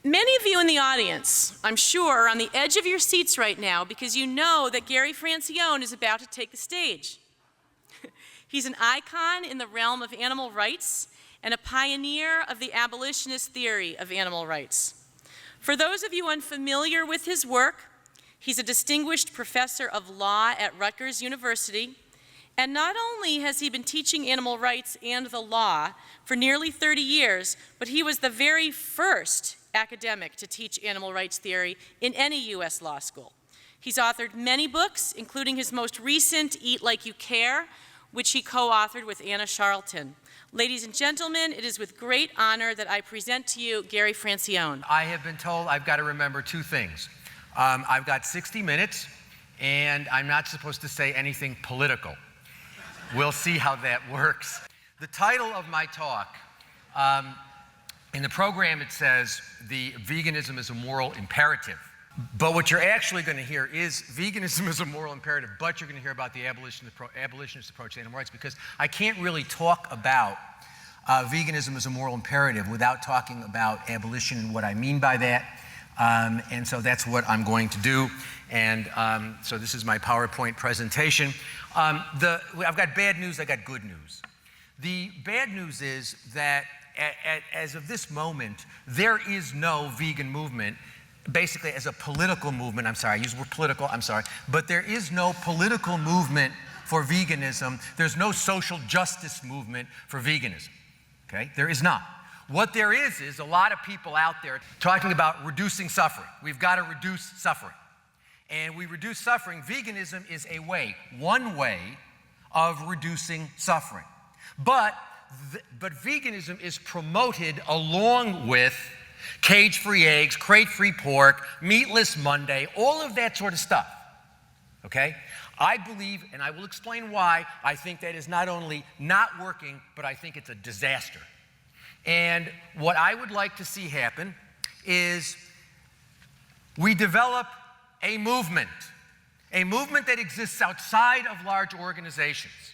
Many of you in the audience, I'm sure, are on the edge of your seats right now because you know that Gary Francione is about to take the stage. He's an icon in the realm of animal rights and a pioneer of the abolitionist theory of animal rights. For those of you unfamiliar with his work, he's a distinguished professor of law at Rutgers University, and not only has he been teaching animal rights and the law for nearly 30 years, but he was the very first academic to teach animal rights theory in any U.S. law school. He's authored many books, including his most recent, Eat Like You Care, which he co-authored with Anna Charlton. Ladies and gentlemen, it is with great honor that I present to you Gary Francione. I have been told I've got to remember two things. I've got 60 minutes, and I'm not supposed to say anything political. We'll see how that works. The title of my talk, in the program it says, veganism is a moral imperative. But what you're actually going to hear is veganism is a moral imperative, but you're going to hear about the abolitionist approach to animal rights, because I can't really talk about veganism as a moral imperative without talking about abolition and what I mean by that. And so that's what I'm going to do. And so this is my PowerPoint presentation. I've got bad news, I've got good news. The bad news is that as of this moment, there is no vegan movement, basically as a political movement. I'm sorry, I use the word political, I'm sorry. But there is no political movement for veganism. There's no social justice movement for veganism, okay? There is not. What there is a lot of people out there talking about reducing suffering. We've got to reduce suffering. And we reduce suffering. Veganism is a way, one way of reducing suffering. But veganism is promoted along with cage-free eggs, crate-free pork, meatless Monday, all of that sort of stuff, okay? I believe, and I will explain why, I think that is not only not working, but I think it's a disaster. And what I would like to see happen is we develop a movement that exists outside of large organizations,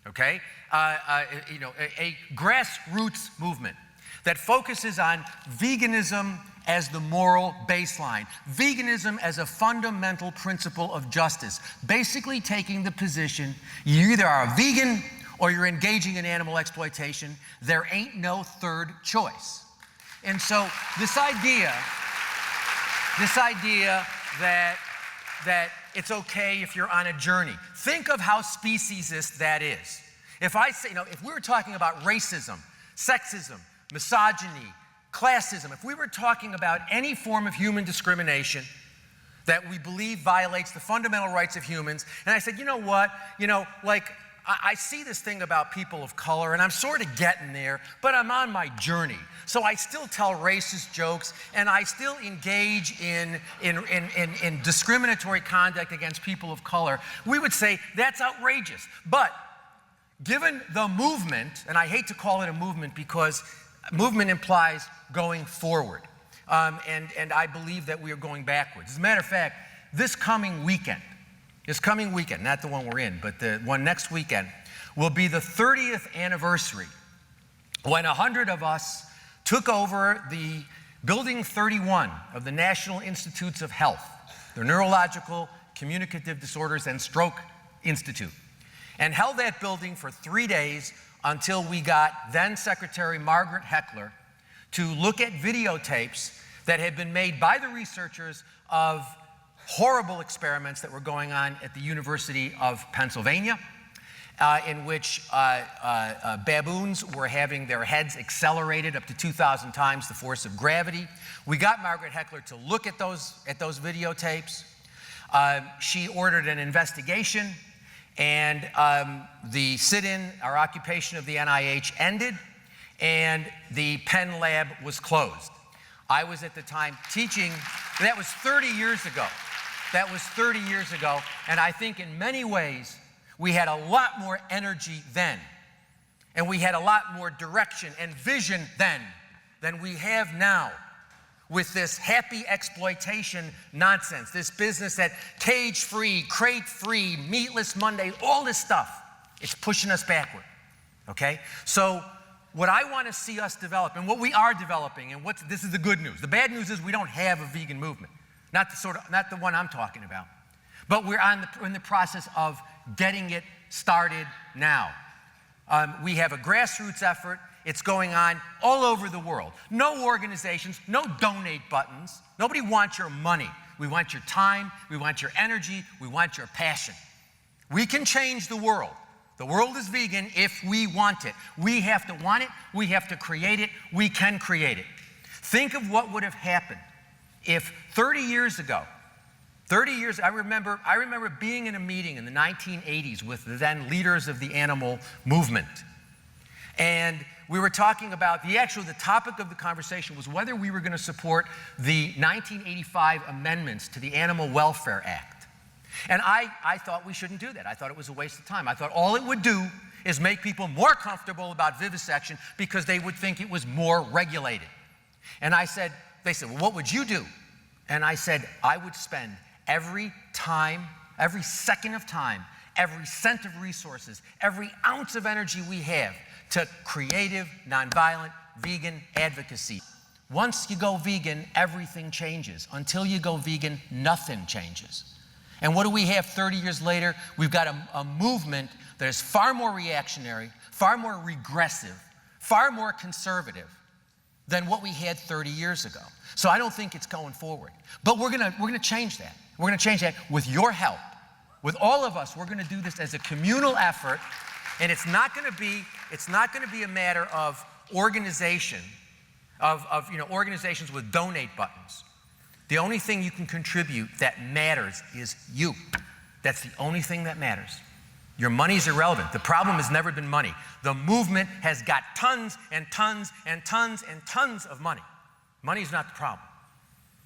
okay? A grassroots movement that focuses on veganism as the moral baseline, veganism as a fundamental principle of justice, basically taking the position you either are a vegan or you're engaging in animal exploitation. There ain't no third choice. And so this idea that it's okay if you're on a journey, think of how speciesist that is. If I say, if we were talking about racism, sexism, misogyny, classism, if we were talking about any form of human discrimination that we believe violates the fundamental rights of humans, and I said, you know what, I see this thing about people of color, and I'm sort of getting there, but I'm on my journey. So I still tell racist jokes, and I still engage in discriminatory conduct against people of color. We would say that's outrageous. But given the movement, and I hate to call it a movement because movement implies going forward, and I believe that we are going backwards. As a matter of fact, this coming weekend, not the one we're in, but the one next weekend, will be the 30th anniversary when 100 of us took over the Building 31 of the National Institutes of Health, the Neurological, Communicative Disorders, and Stroke Institute, and held that building for 3 days until we got then Secretary Margaret Heckler to look at videotapes that had been made by the researchers of horrible experiments that were going on at the University of Pennsylvania, in which baboons were having their heads accelerated up to 2,000 times the force of gravity. We got Margaret Heckler to look at those videotapes. She ordered an investigation, and the sit-in, our occupation of the NIH, ended, and the Penn lab was closed. I was at the time teaching, that was 30 years ago. That was 30 years ago, and I think in many ways we had a lot more energy then, and we had a lot more direction and vision then than we have now with this happy exploitation nonsense, this business that cage-free, crate-free, meatless Monday, all this stuff, it's pushing us backward, okay? So what I want to see us develop, and what we are developing, and this is the good news. The bad news is we don't have a vegan movement, not the one I'm talking about. But we're in the process of getting it started now. We have a grassroots effort. It's going on all over the world. No organizations, no donate buttons. Nobody wants your money. We want your time. We want your energy. We want your passion. We can change the world. The world is vegan if we want it. We have to want it. We have to create it. We can create it. Think of what would have happened if 30 years ago, I remember being in a meeting in the 1980s with the then leaders of the animal movement. And we were talking about, the topic of the conversation was whether we were going to support the 1985 amendments to the Animal Welfare Act. And I thought we shouldn't do that. I thought it was a waste of time. I thought all it would do is make people more comfortable about vivisection because they would think it was more regulated. And they said, well, what would you do? And I said, I would spend every time, every second of time, every cent of resources, every ounce of energy we have to creative, nonviolent, vegan advocacy. Once you go vegan, everything changes. Until you go vegan, nothing changes. And what do we have 30 years later? We've got a movement that is far more reactionary, far more regressive, far more conservative than what we had 30 years ago. So I don't think it's going forward. But we're gonna change that. We're gonna change that with your help. With all of us, we're gonna do this as a communal effort, and it's not gonna be a matter of organization, organizations with donate buttons. The only thing you can contribute that matters is you. That's the only thing that matters. Your money's irrelevant. The problem has never been money. The movement has got tons and tons and tons and tons of money. Money's not the problem.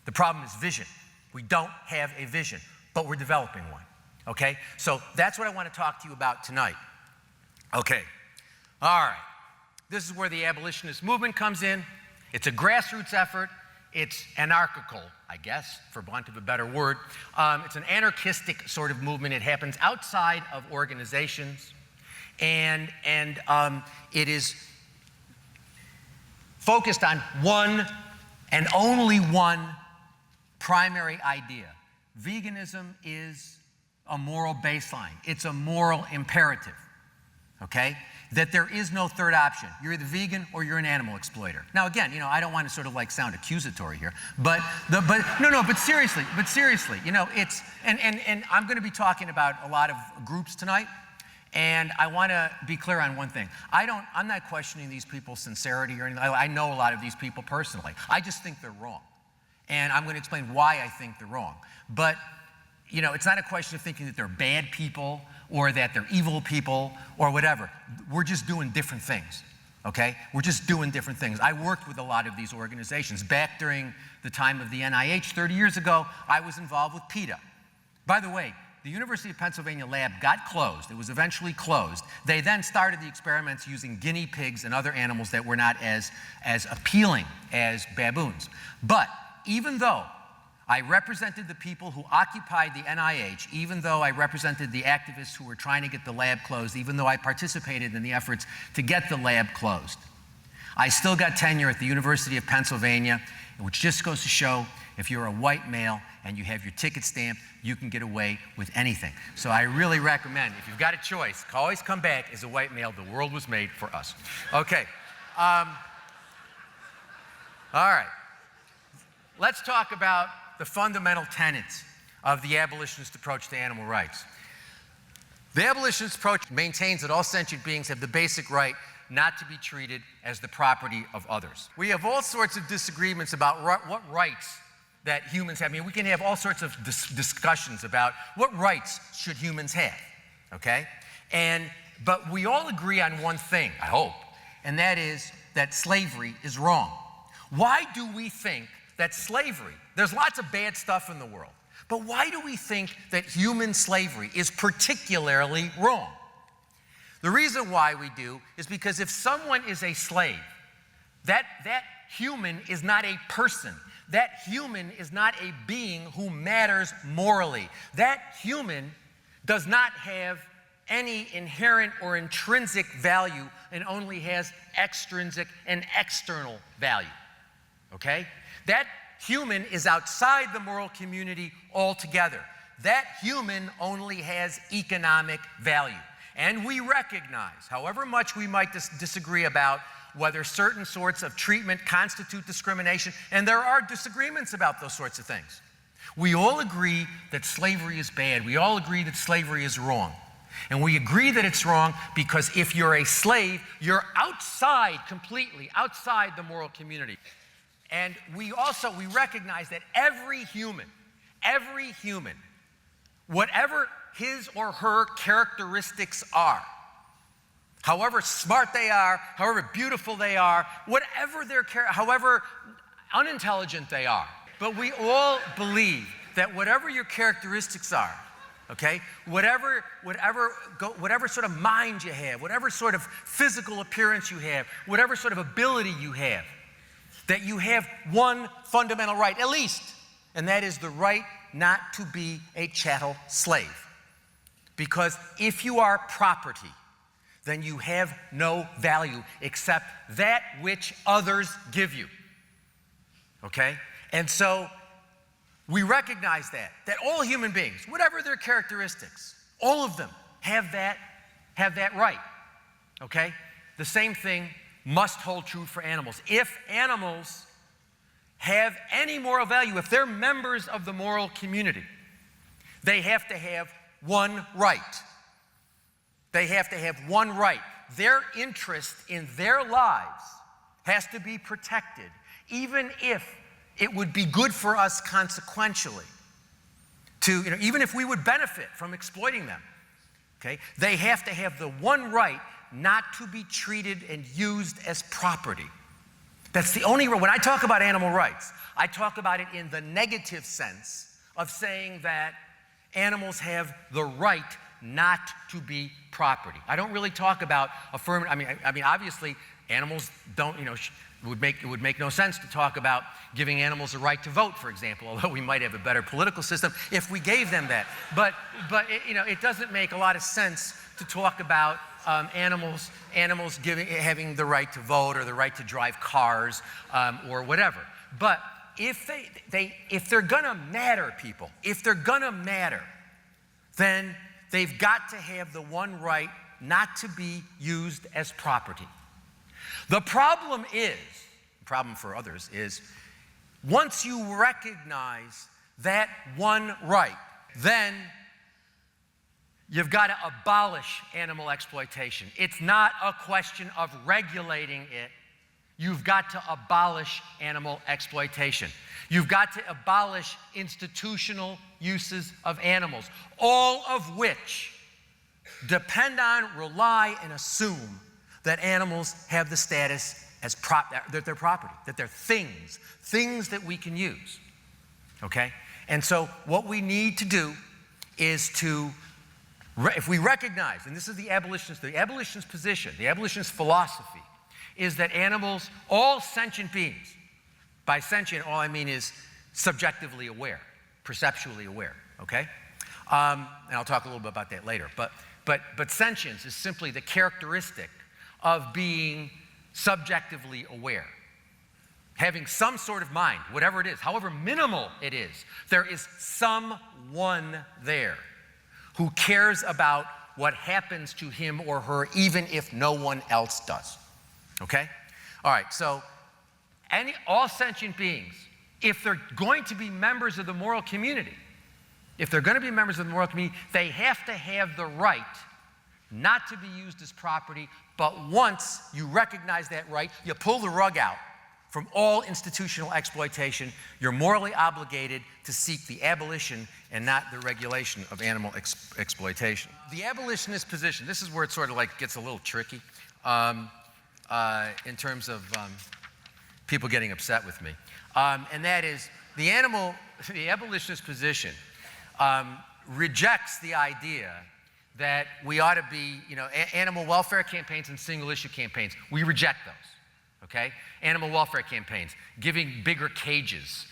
The problem is vision. We don't have a vision, but we're developing one, okay? So that's what I want to talk to you about tonight. Okay, all right. This is where the abolitionist movement comes in. It's a grassroots effort. It's anarchical, I guess, for want of a better word. It's an anarchistic sort of movement. It happens outside of organizations, and it is focused on one and only one primary idea. Veganism is a moral baseline. It's a moral imperative, okay? That there is no third option. You're either vegan or you're an animal exploiter. Now again, I don't want to sort of like sound accusatory here, but seriously, it's, and I'm going to be talking about a lot of groups tonight, and I want to be clear on one thing. I'm not questioning these people's sincerity or anything. I know a lot of these people personally. I just think they're wrong. And I'm going to explain why I think they're wrong. But, it's not a question of thinking that they're bad people or that they're evil people or whatever. We're just doing different things, okay? We're just doing different things. I worked with a lot of these organizations. Back during the time of the NIH 30 years ago, I was involved with PETA. By the way, the University of Pennsylvania lab got closed. It was eventually closed. They then started the experiments using guinea pigs and other animals that were not as appealing as baboons. But even though I represented the people who occupied the NIH, even though I represented the activists who were trying to get the lab closed, even though I participated in the efforts to get the lab closed, I still got tenure at the University of Pennsylvania, which just goes to show if you're a white male and you have your ticket stamped, you can get away with anything. So I really recommend, if you've got a choice, always come back as a white male. The world was made for us. Okay. All right. Let's talk about the fundamental tenets of the abolitionist approach to animal rights. The abolitionist approach maintains that all sentient beings have the basic right not to be treated as the property of others. We have all sorts of disagreements about what rights that humans have. I mean, we can have all sorts of discussions about what rights should humans have, okay? But we all agree on one thing, I hope, and that is that slavery is wrong. Why do we think that slavery, there's lots of bad stuff in the world, but why do we think that human slavery is particularly wrong? The reason why we do is because if someone is a slave, that human is not a person. That human is not a being who matters morally. That human does not have any inherent or intrinsic value and only has extrinsic and external value, okay? That human is outside the moral community altogether. That human only has economic value. And we recognize, however much we might disagree about whether certain sorts of treatment constitute discrimination, and there are disagreements about those sorts of things. We all agree that slavery is bad. We all agree that slavery is wrong. And we agree that it's wrong because if you're a slave, you're outside, completely outside the moral community. And we recognize that every human, whatever his or her characteristics are, however smart they are, however beautiful they are, however unintelligent they are, but we all believe that whatever your characteristics are, okay, whatever sort of mind you have, whatever sort of physical appearance you have, whatever sort of ability you have, that you have one fundamental right, at least, and that is the right not to be a chattel slave. Because if you are property, then you have no value except that which others give you, okay? And so we recognize that all human beings, whatever their characteristics, all of them have that right, okay? The same thing must hold true for animals. If animals have any moral value, if they're members of the moral community, they have to have one right. They have to have one right. Their interest in their lives has to be protected, even if it would be good for us consequentially even if we would benefit from exploiting them, okay? They have to have the one right not to be treated and used as property. That's the only right. When I talk about animal rights, I talk about it in the negative sense of saying that animals have the right not to be property. I don't really talk about affirmative. I mean, obviously, animals don't. It would make no sense to talk about giving animals a right to vote, for example. Although we might have a better political system if we gave them that. But it doesn't make a lot of sense to talk about animals having the right to vote or the right to drive cars or whatever. But if they're gonna matter, people, if they're gonna matter, then they've got to have the one right not to be used as property. The problem for others is once you recognize that one right, then you've got to abolish animal exploitation. It's not a question of regulating it. You've got to abolish animal exploitation. You've got to abolish institutional uses of animals, all of which depend on, rely, and assume that animals have the status as that they're property, that they're things that we can use, okay? And so what we need to do is if we recognize, and this is the abolitionist position, the abolitionist philosophy, is that animals, all sentient beings, by sentient, all I mean is subjectively aware, perceptually aware, okay? And I'll talk a little bit about that later. But sentience is simply the characteristic of being subjectively aware. Having some sort of mind, whatever it is, however minimal it is, there is someone there who cares about what happens to him or her, even if no one else does. Okay? All right, so all sentient beings, if they're going to be members of the moral community, they have to have the right not to be used as property, but once you recognize that right, you pull the rug out from all institutional exploitation. You're morally obligated to seek the abolition and not the regulation of animal exploitation. The abolitionist position, this is where it sort of like gets a little tricky in terms of people getting upset with me. And that is the abolitionist position rejects the idea that we ought to be, animal welfare campaigns and single issue campaigns. We reject those, okay? Animal welfare campaigns, giving bigger cages,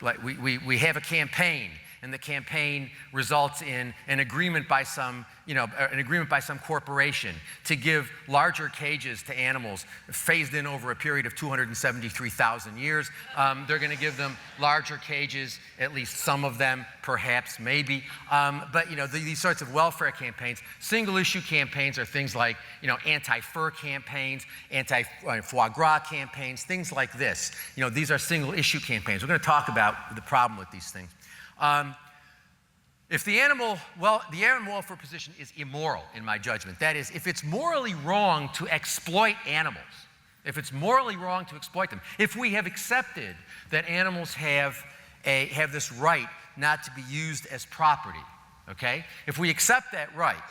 like we have a campaign and the campaign results in an agreement by some, corporation to give larger cages to animals phased in over a period of 273,000 years. They're going to give them larger cages, at least some of them, perhaps, maybe. But these sorts of welfare campaigns, single-issue campaigns are things like anti-fur campaigns, anti-foie gras campaigns, things like this. These are single-issue campaigns. We're going to talk about the problem with these things. If the animal welfare position is immoral, in my judgment, that is, if it's morally wrong to exploit animals, if it's morally wrong to exploit them, if we have accepted that animals have this right not to be used as property, okay? If we accept that right,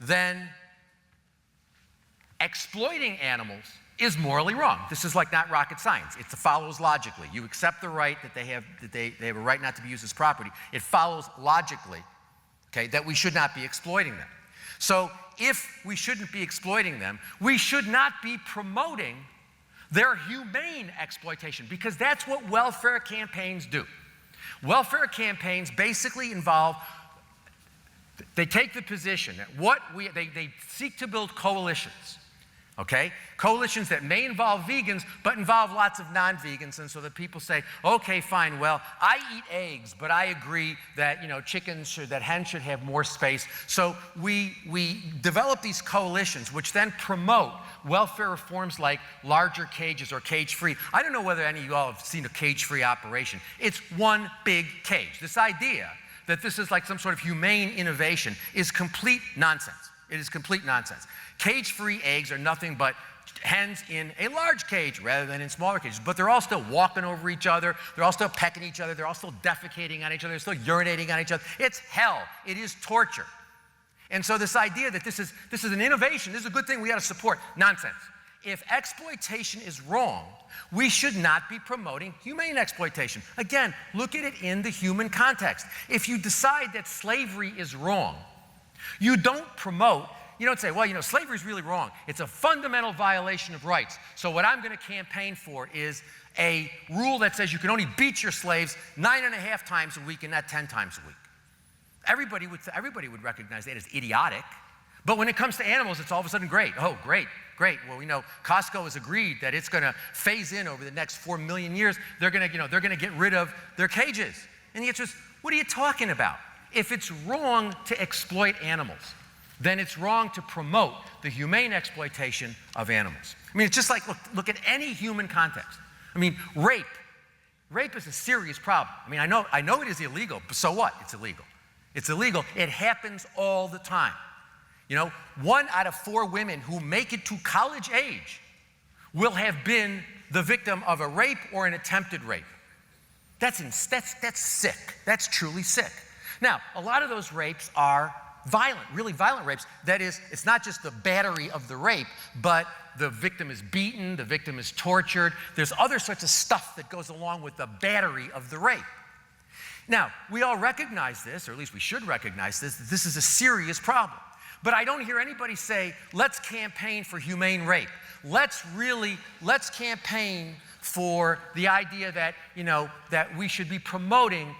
then exploiting animals is morally wrong. This is like not rocket science. It follows logically. You accept the right that they have a right not to be used as property. It follows logically, okay, that we should not be exploiting them. So if we shouldn't be exploiting them, we should not be promoting their humane exploitation, because that's what welfare campaigns do. Welfare campaigns basically involve, they take the position that they seek to build coalitions. Okay? Coalitions that may involve vegans, but involve lots of non-vegans. And so that people say, okay, fine, well, I eat eggs, but I agree that, that hens should have more space. So we develop these coalitions, which then promote welfare reforms like larger cages or cage-free. I don't know whether any of you all have seen a cage-free operation. It's one big cage. This idea that this is like some sort of humane innovation is complete nonsense. It is complete nonsense. Cage-free eggs are nothing but hens in a large cage rather than in smaller cages. But they're all still walking over each other. They're all still pecking each other. They're all still defecating on each other. They're still urinating on each other. It's hell. It is torture. And so this idea that this is an innovation, this is a good thing we got to support, nonsense. If exploitation is wrong, we should not be promoting humane exploitation. Again, look at it in the human context. If you decide that slavery is wrong, you don't promote. You don't say, well, slavery is really wrong. It's a fundamental violation of rights. So what I'm going to campaign for is a rule that says you can only beat your slaves 9.5 times a week and not 10 times a week. Everybody would recognize that as idiotic. But when it comes to animals, it's all of a sudden great. Oh, great. Well, Costco has agreed that it's going to phase in over the next 4 million years. They're going to get rid of their cages. And the answer is, what are you talking about? If it's wrong to exploit animals, then it's wrong to promote the humane exploitation of animals. I mean, it's just like, look at any human context. I mean, rape. Rape is a serious problem. I mean, I know it is illegal, but so what? It's illegal. It's illegal. It happens all the time. 1 out of 4 women who make it to college age will have been the victim of a rape or an attempted rape. That's sick. That's truly sick. Now, a lot of those rapes are violent, really violent rapes. That is, it's not just the battery of the rape, but the victim is beaten, the victim is tortured. There's other sorts of stuff that goes along with the battery of the rape. Now, we all recognize this, or at least we should recognize this, that this is a serious problem. But I don't hear anybody say, let's campaign for humane rape. Let's campaign for the idea that, that we should be promoting,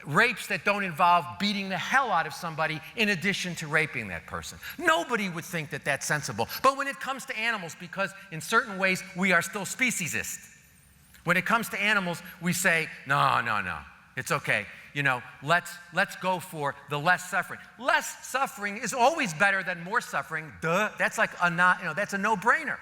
rapes that don't involve beating the hell out of somebody in addition to raping that person. Nobody would think that that's sensible. But when it comes to animals, because in certain ways we are still speciesist, when it comes to animals, we say, no, it's okay. Let's go for the less suffering. Less suffering is always better than more suffering. Duh. That's like that's a no-brainer.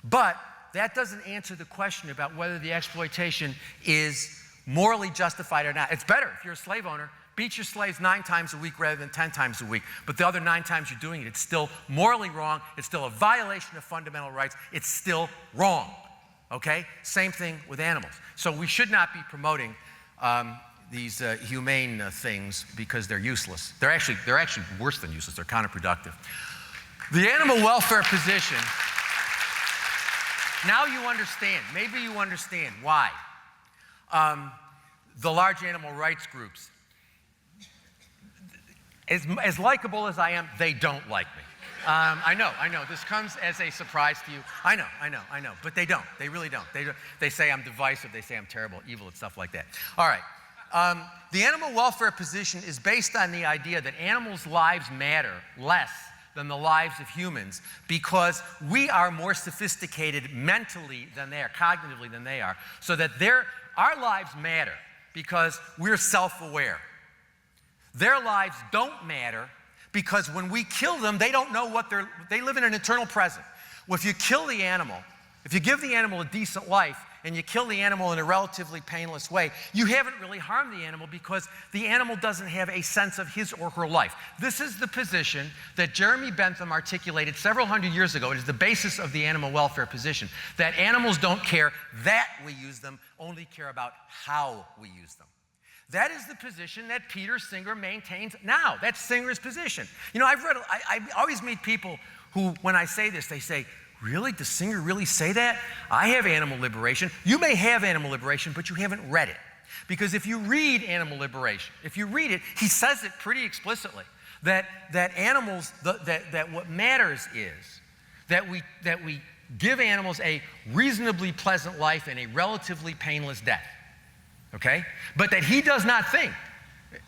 But that doesn't answer the question about whether the exploitation is morally justified or not. It's better if you're a slave owner, beat your slaves 9 times a week rather than 10 times a week. But the other 9 times you're doing it, it's still morally wrong. It's still a violation of fundamental rights. It's still wrong. Okay? Same thing with animals. So we should not be promoting these humane things because they're useless. They're actually worse than useless. They're counterproductive. The animal welfare position. Now you understand. Maybe you understand why. The large animal rights groups, as likable as I am, they don't like me. I know. This comes as a surprise to you. I know. But they don't. They really don't. They say I'm divisive. They say I'm terrible, evil, and stuff like that. All right. The animal welfare position is based on the idea that animals' lives matter less than the lives of humans because we are more sophisticated mentally than they are, cognitively than they are, so that our lives matter because we're self-aware. Their lives don't matter because when we kill them, they don't know they live in an eternal present. Well, if you kill the animal, if you give the animal a decent life and you kill the animal in a relatively painless way, you haven't really harmed the animal because the animal doesn't have a sense of his or her life. This is the position that Jeremy Bentham articulated several hundred years ago. It is the basis of the animal welfare position, that animals don't care that we use them, only care about how we use them. That is the position that Peter Singer maintains now. That's Singer's position. You know, I always meet people who, when I say this, they say, really? Does Singer really say that? I have animal liberation. You may have animal liberation, but you haven't read it. Because if you read Animal Liberation, if you read it, he says it pretty explicitly, that animals, that what matters is that we give animals a reasonably pleasant life and a relatively painless death. Okay? But that he does not think,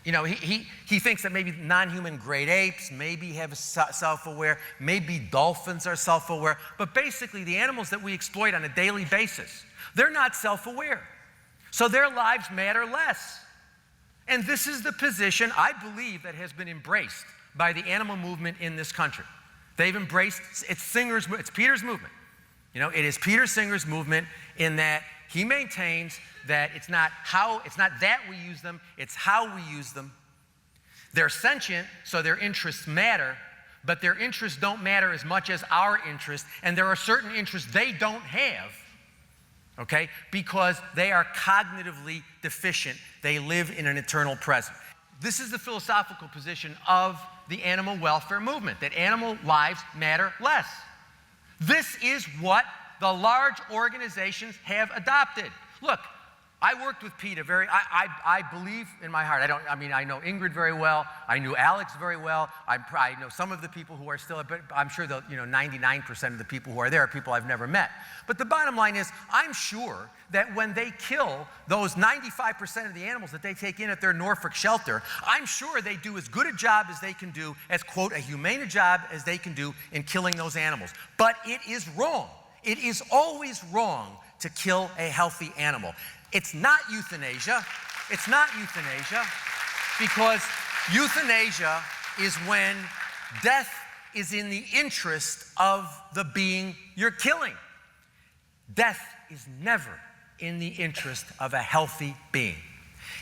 you know, he thinks that maybe non-human great apes maybe have self-aware, maybe dolphins are self-aware, but basically the animals that we exploit on a daily basis, they're not self-aware. So their lives matter less. And this is the position, I believe, that has been embraced by the animal movement in this country. They've embraced, it's Peter's movement. You know, it is Peter Singer's movement in that he maintains that it's not that we use them, it's how we use them. They're sentient, so their interests matter, but their interests don't matter as much as our interests, and there are certain interests they don't have, okay, because they are cognitively deficient. They live in an eternal present. This is the philosophical position of the animal welfare movement, that animal lives matter less. This is what the large organizations have adopted. Look, I worked with Peter I believe in my heart. I know Ingrid very well. I knew Alex very well. I know some of the people who are still, but I'm sure 99% of the people who are there are people I've never met. But the bottom line is, I'm sure that when they kill those 95% of the animals that they take in at their Norfolk shelter, I'm sure they do as good a job as they can do, as, quote, a humane a job as they can do in killing those animals. But it is wrong. It is always wrong to kill a healthy animal. It's not euthanasia. It's not euthanasia because euthanasia is when death is in the interest of the being you're killing. Death is never in the interest of a healthy being.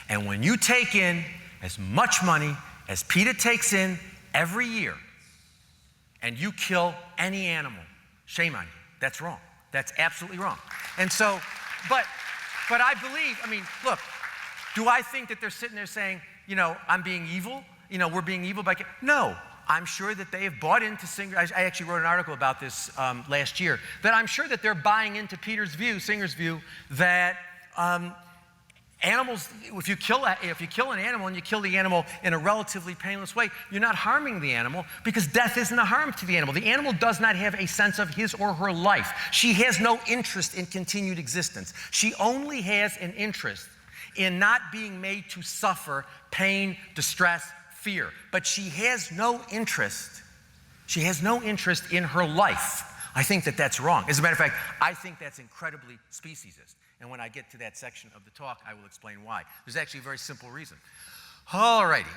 And when you take in as much money as PETA takes in every year and you kill any animal, shame on you. That's wrong. That's absolutely wrong. And so, but I believe, look, do I think that they're sitting there saying, I'm being evil? We're being evil by... No. I'm sure that they have bought into Singer. I actually wrote an article about this last year, that I'm sure that they're buying into Singer's view, that animals, if you kill an animal and you kill the animal in a relatively painless way, you're not harming the animal because death isn't a harm to the animal. The animal does not have a sense of his or her life. She has no interest in continued existence. She only has an interest in not being made to suffer pain, distress, fear. But she has no interest. She has no interest in her life. I think that that's wrong. As a matter of fact, I think that's incredibly speciesist. And when I get to that section of the talk, I will explain why. There's actually a very simple reason. All righty.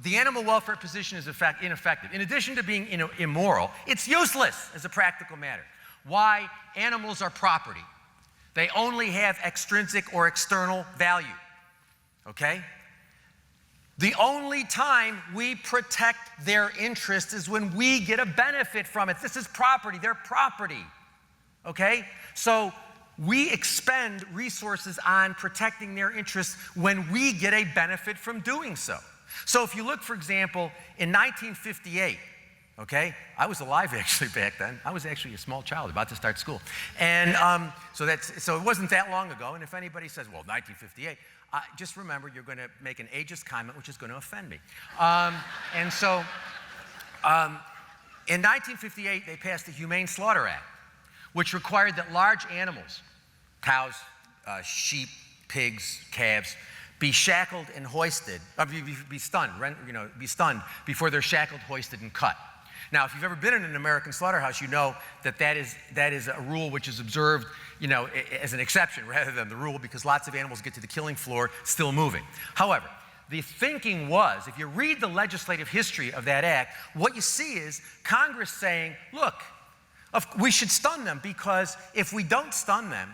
The animal welfare position is ineffective. In addition to being immoral, it's useless as a practical matter. Why? Animals are property. They only have extrinsic or external value. Okay? The only time we protect their interest is when we get a benefit from it. This is property. They're property. Okay? So we expend resources on protecting their interests when we get a benefit from doing so. So if you look, for example, in 1958, okay, I was alive actually back then. I was actually a small child about to start school. And so it wasn't that long ago. And if anybody says, well, 1958, just remember, you're going to make an ageist comment, which is going to offend me. And so in 1958, they passed the Humane Slaughter Act, which required that large animals, cows, sheep, pigs, calves, be shackled and hoisted, be stunned, be stunned before they're shackled, hoisted, and cut. Now, if you've ever been in an American slaughterhouse, you know that is a rule which is observed, as an exception rather than the rule, because lots of animals get to the killing floor still moving. However, the thinking was, if you read the legislative history of that act, what you see is Congress saying, look, we should stun them because if we don't stun them,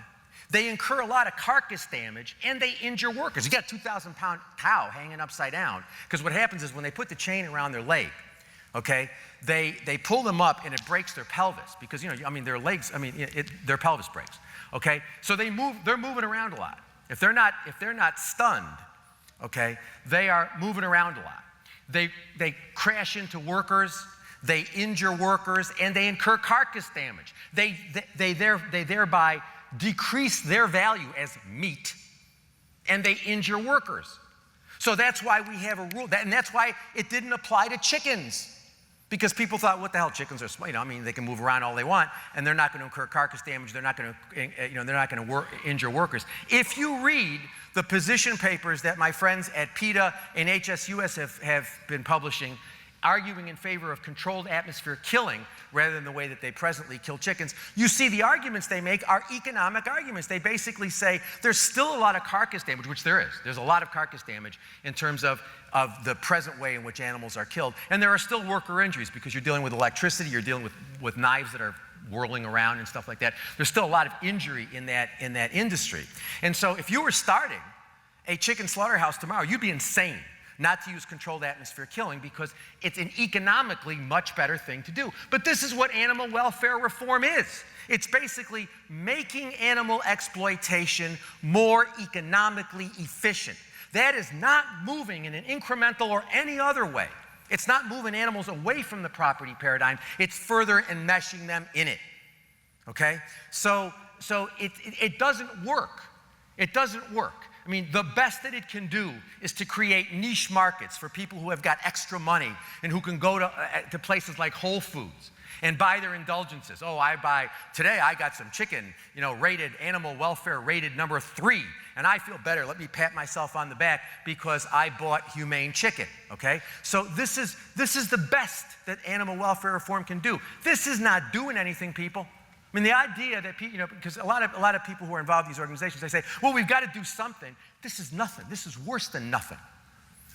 they incur a lot of carcass damage and they injure workers. You got a 2,000-pound cow hanging upside down, because what happens is when they put the chain around their leg, okay, they pull them up and it breaks their pelvis, because their legs, their pelvis breaks. Okay, so they're moving around a lot. If they're not stunned, okay, they are moving around a lot. They crash into workers, they injure workers, and they incur carcass damage. They thereby decrease their value as meat, and they injure workers. So that's why we have a rule, and that's why it didn't apply to chickens. Because people thought, what the hell, chickens are small. They can move around all they want, and they're not going to incur carcass damage. They're not going to, injure workers. If you read the position papers that my friends at PETA and HSUS have been publishing, arguing in favor of controlled atmosphere killing rather than the way that they presently kill chickens, you see the arguments they make are economic arguments. They basically say there's still a lot of carcass damage, which there is. There's a lot of carcass damage in terms of the present way in which animals are killed. And there are still worker injuries, because you're dealing with electricity, you're dealing with knives that are whirling around and stuff like that. There's still a lot of injury in that industry. And so if you were starting a chicken slaughterhouse tomorrow, you'd be insane not to use controlled atmosphere killing, because it's an economically much better thing to do. But this is what animal welfare reform is. It's basically making animal exploitation more economically efficient. That is not moving in an incremental or any other way. It's not moving animals away from the property paradigm. It's further enmeshing them in it. Okay? So it doesn't work. It doesn't work. The best that it can do is to create niche markets for people who have got extra money and who can go to places like Whole Foods and buy their indulgences. Oh, today I got some chicken, rated, animal welfare rated number 3, and I feel better. Let me pat myself on the back because I bought humane chicken, okay? So this is the best that animal welfare reform can do. This is not doing anything, people. The idea that because a lot of people who are involved in these organizations, they say, well, we've got to do something. This is nothing. This is worse than nothing.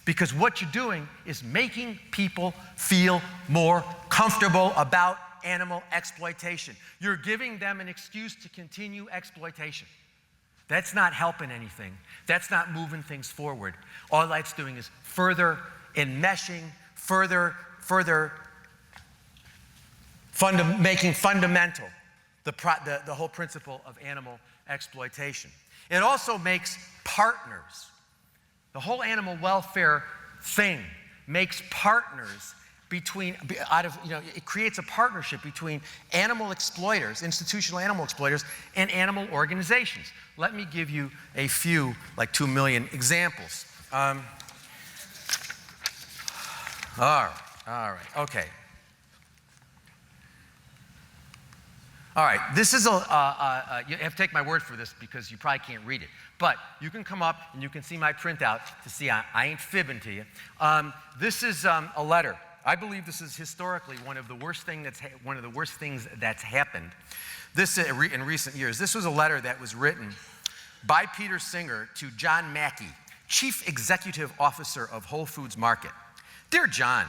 Because what you're doing is making people feel more comfortable about animal exploitation. You're giving them an excuse to continue exploitation. That's not helping anything. That's not moving things forward. All that's doing is further enmeshing, making fundamental the whole principle of animal exploitation. It also makes partners. The whole animal welfare thing makes partners it creates a partnership between animal exploiters, institutional animal exploiters, and animal organizations. Let me give you a few, like 2 million examples. All right, okay. All right, this is you have to take my word for this because you probably can't read it. But you can come up and you can see my printout to see I ain't fibbing to you. This is a letter. I believe this is historically one of the worst things that's happened. This in recent years. This was a letter that was written by Peter Singer to John Mackey, Chief Executive Officer of Whole Foods Market. Dear John,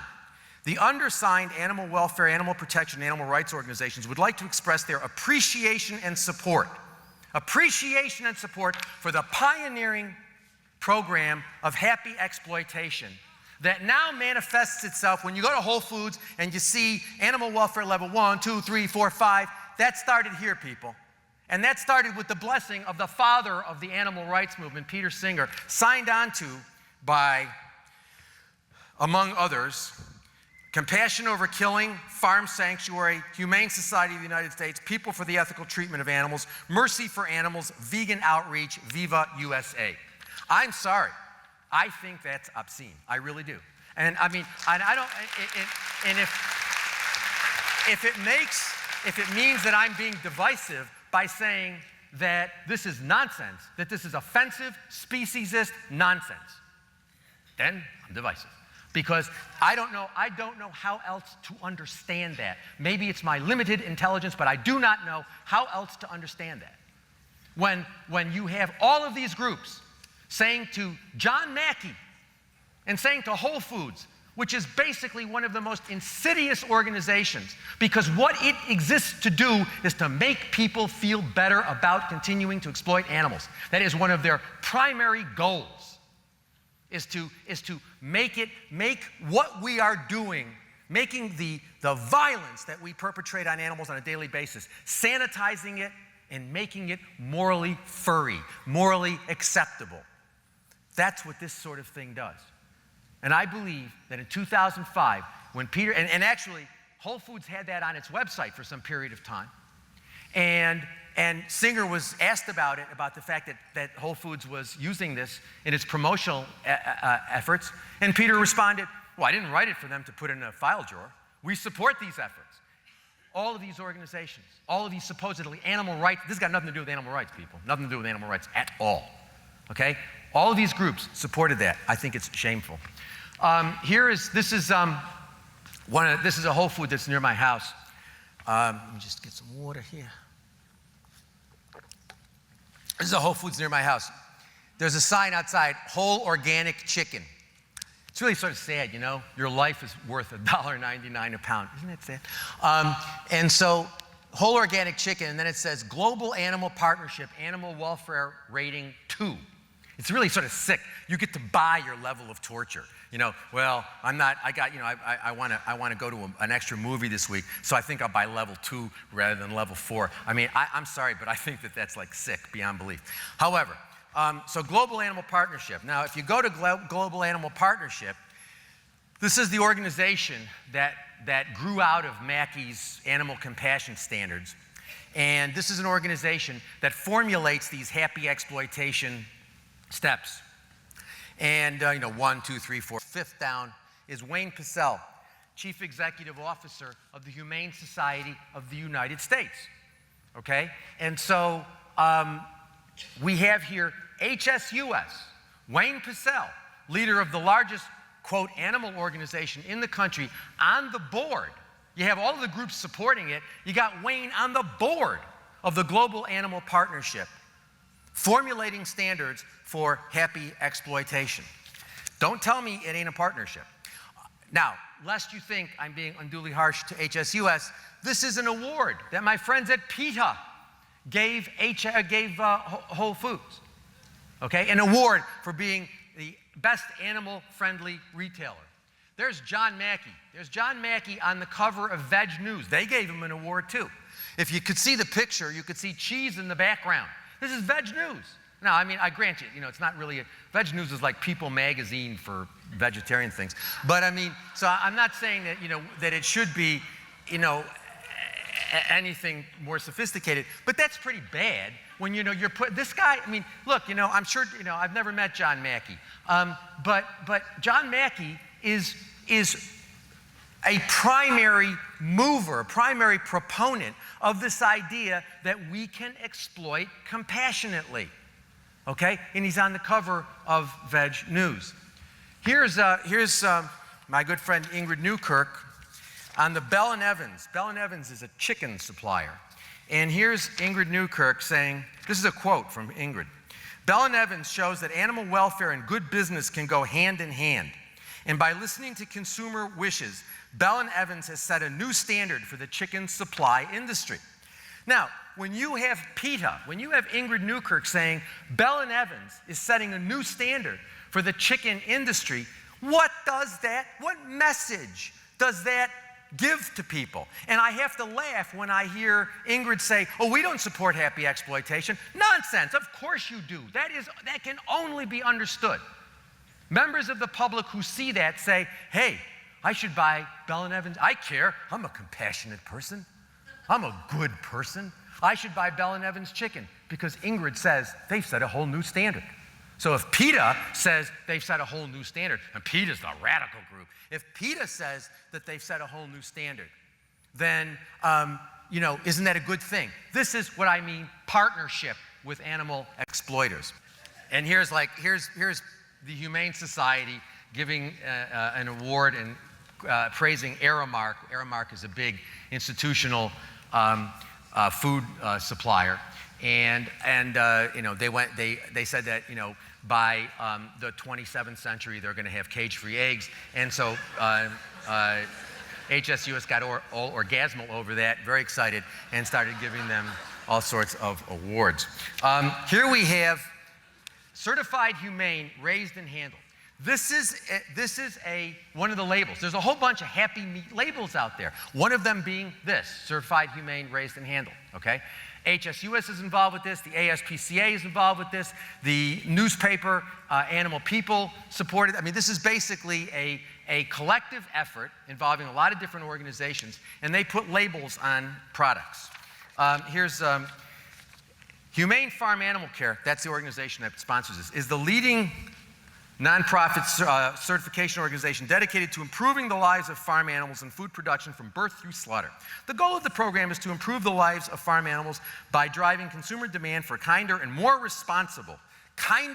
the undersigned animal welfare, animal protection, and animal rights organizations would like to express their appreciation and support for the pioneering program of happy exploitation that now manifests itself when you go to Whole Foods and you see animal welfare level 1, 2, 3, 4, 5. That started here, people. And that started with the blessing of the father of the animal rights movement, Peter Singer, signed on to by, among others, Compassion Over Killing, Farm Sanctuary, Humane Society of the United States, People for the Ethical Treatment of Animals, Mercy for Animals, Vegan Outreach, Viva USA. I'm sorry. I think that's obscene. I really do. And I mean, I don't, and if it means that I'm being divisive by saying that this is nonsense, that this is offensive, speciesist nonsense, then I'm divisive. Because I don't know how else to understand that. Maybe it's my limited intelligence, but I do not know how else to understand that. When you have all of these groups saying to John Mackey and saying to Whole Foods, which is basically one of the most insidious organizations, because what it exists to do is to make people feel better about continuing to exploit animals. That is one of their primary goals, is to make what we are doing, making the violence that we perpetrate on animals on a daily basis, sanitizing it and making it morally furry, morally acceptable. That's what this sort of thing does. And I believe that in 2005, when Peter, and actually Whole Foods had that on its website for some period of time, and Singer was asked about it, about the fact that Whole Foods was using this in its promotional efforts, and Peter responded, well, I didn't write it for them to put in a file drawer. We support these efforts. All of these organizations, all of these supposedly animal rights, this has got nothing to do with animal rights, people. Nothing to do with animal rights at all, okay? All of these groups supported that. I think it's shameful. This is a Whole Food that's near my house. Let me just get some water here. This is a Whole Foods near my house. There's a sign outside, whole organic chicken. It's really sort of sad, you know? Your life is worth $1.99 a pound. Isn't that sad? And so, whole organic chicken, and then it says Global Animal Partnership, Animal Welfare Rating 2. It's really sort of sick. You get to buy your level of torture. You know, well, I want to go to an extra movie this week, so I think I'll buy level 2 rather than level 4. I mean, I'm sorry, but I think that's like sick beyond belief. However, so Global Animal Partnership. Now, if you go to Global Animal Partnership, this is the organization that grew out of Mackey's animal compassion standards. And this is an organization that formulates these happy exploitation steps. And, 1, 2, 3, 4, fifth down is Wayne Pacelle, Chief Executive Officer of the Humane Society of the United States. Okay? And so we have here HSUS, Wayne Pacelle, leader of the largest, quote, animal organization in the country, on the board. You have all of the groups supporting it. You got Wayne on the board of the Global Animal Partnership, formulating standards for happy exploitation. Don't tell me it ain't a partnership. Now, lest you think I'm being unduly harsh to HSUS, this is an award that my friends at PETA gave Whole Foods. Okay, an award for being the best animal-friendly retailer. There's John Mackey. There's John Mackey on the cover of Veg News. They gave him an award too. If you could see the picture, you could see cheese in the background. This is Veg News. Now, I mean, I grant you, it's not really Veg News is like People magazine for vegetarian things. But I mean, so I'm not saying that, that it should be, anything more sophisticated, but that's pretty bad when, you're this guy, I mean, look, I'm sure, I've never met John Mackey, but John Mackey is a primary mover, a primary proponent of this idea that we can exploit compassionately, okay? And he's on the cover of Veg News. Here's my good friend Ingrid Newkirk on the Bell & Evans. Bell & Evans is a chicken supplier. And here's Ingrid Newkirk saying, this is a quote from Ingrid, Bell & Evans shows that animal welfare and good business can go hand in hand. And by listening to consumer wishes, Bell & Evans has set a new standard for the chicken supply industry. Now, when you have PETA, when you have Ingrid Newkirk saying Bell & Evans is setting a new standard for the chicken industry, what message does that give to people? And I have to laugh when I hear Ingrid say, oh, we don't support happy exploitation. Nonsense, of course you do. That can only be understood. Members of the public who see that say, hey, I should buy Bell & Evans. I care. I'm a compassionate person. I'm a good person. I should buy Bell & Evans chicken because Ingrid says they've set a whole new standard. So if PETA says they've set a whole new standard, and PETA's the radical group, if PETA says that they've set a whole new standard, then, isn't that a good thing? This is what I mean, partnership. with animal exploiters. And here's the Humane Society giving an award and praising Aramark. Aramark is a big institutional food supplier, and you know, they said that, you know, by the 27th century they're going to have cage-free eggs, and so HSUS got all orgasmal over that, very excited, and started giving them all sorts of awards. Here we have certified humane, raised and handled. This is one of the labels. There's a whole bunch of happy meat labels out there. One of them being this, certified humane, raised and handled, okay? HSUS is involved with this, the ASPCA is involved with this, the newspaper Animal People supported. I mean, this is basically a collective effort involving a lot of different organizations, and they put labels on products. Here's Humane Farm Animal Care, that's the organization that sponsors this, is the leading nonprofit certification organization dedicated to improving the lives of farm animals and food production from birth through slaughter. The goal of the program is to improve the lives of farm animals by driving consumer demand for kinder and more responsible, I'm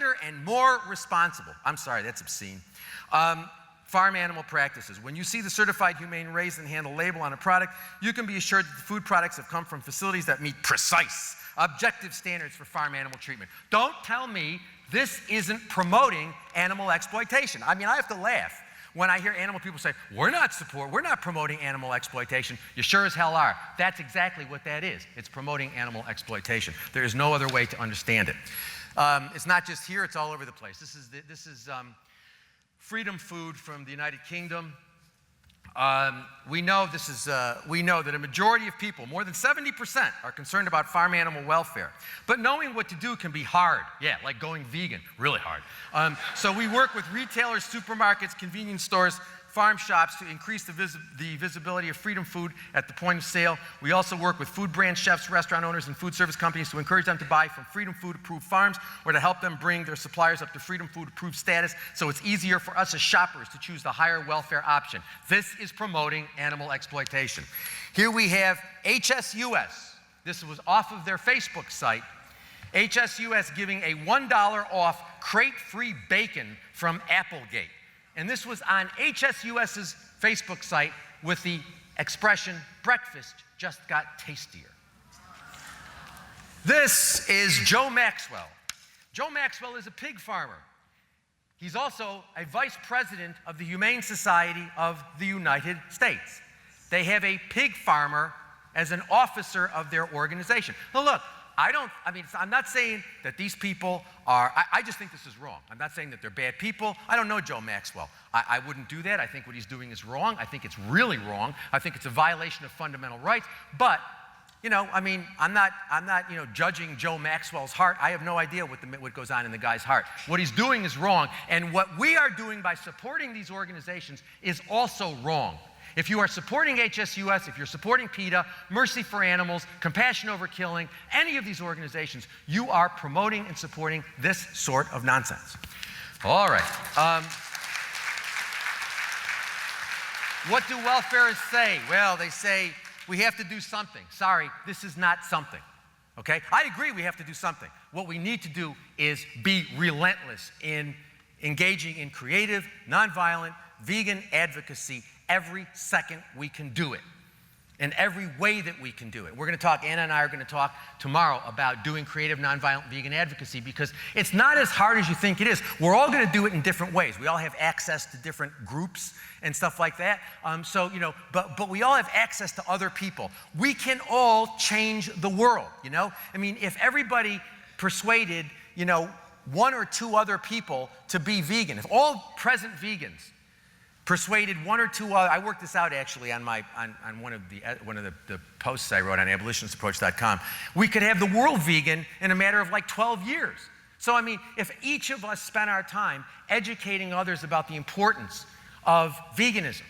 sorry, that's obscene, farm animal practices. When you see the certified humane, raised and handled label on a product, you can be assured that the food products have come from facilities that meet precise, objective standards for farm animal treatment. Don't tell me this isn't promoting animal exploitation. I mean, I have to laugh when I hear animal people say, we're not promoting animal exploitation. You sure as hell are. That's exactly what that is. It's promoting animal exploitation. There is no other way to understand it. It's not just here, it's all over the place. This is Freedom Food from the United Kingdom. We know that a majority of people, more than 70%, are concerned about farm animal welfare. But knowing what to do can be hard. Yeah, like going vegan, really hard. So we work with retailers, supermarkets, convenience stores, farm shops to increase the visibility of Freedom Food at the point of sale. We also work with food brand chefs, restaurant owners, and food service companies to encourage them to buy from Freedom Food approved farms, or to help them bring their suppliers up to Freedom Food approved status, so it's easier for us as shoppers to choose the higher welfare option. This is promoting animal exploitation. Here we have HSUS. This was off of their Facebook site. HSUS giving a $1 off crate-free bacon from Applegate. And this was on HSUS's Facebook site with the expression, breakfast just got tastier. This is Joe Maxwell. Joe Maxwell is a pig farmer. He's also a vice president of the Humane Society of the United States. They have a pig farmer as an officer of their organization. Now look, I'm not saying that these people are, I just think this is wrong. I'm not saying that they're bad people. I don't know Joe Maxwell. I wouldn't do that. I think what he's doing is wrong. I think it's really wrong. I think it's a violation of fundamental rights. But, you know, I mean, I'm not, you know, judging Joe Maxwell's heart. I have no idea what goes on in the guy's heart. What he's doing is wrong. And what we are doing by supporting these organizations is also wrong. If you are supporting HSUS, if you're supporting PETA, Mercy for Animals, Compassion Over Killing, any of these organizations, you are promoting and supporting this sort of nonsense. All right. What do welfarists say? Well, they say we have to do something. Sorry, this is not something. Okay? I agree we have to do something. What we need to do is be relentless in engaging in creative, nonviolent, vegan advocacy every second we can do it, in every way that we can do it. We're going to talk, Anna and I are going to talk tomorrow about doing creative, nonviolent vegan advocacy, because it's not as hard as you think it is. We're all going to do it in different ways. We all have access to different groups and stuff like that. So, you know, but we all have access to other people. We can all change the world, you know? I mean, if everybody persuaded, you know, one or two other people to be vegan, if all present vegans persuaded one or two other, I worked this out actually on one of the posts I wrote on abolitionistapproach.com. We could have the world vegan in a matter of like 12 years. So I mean, if each of us spent our time educating others about the importance of veganism,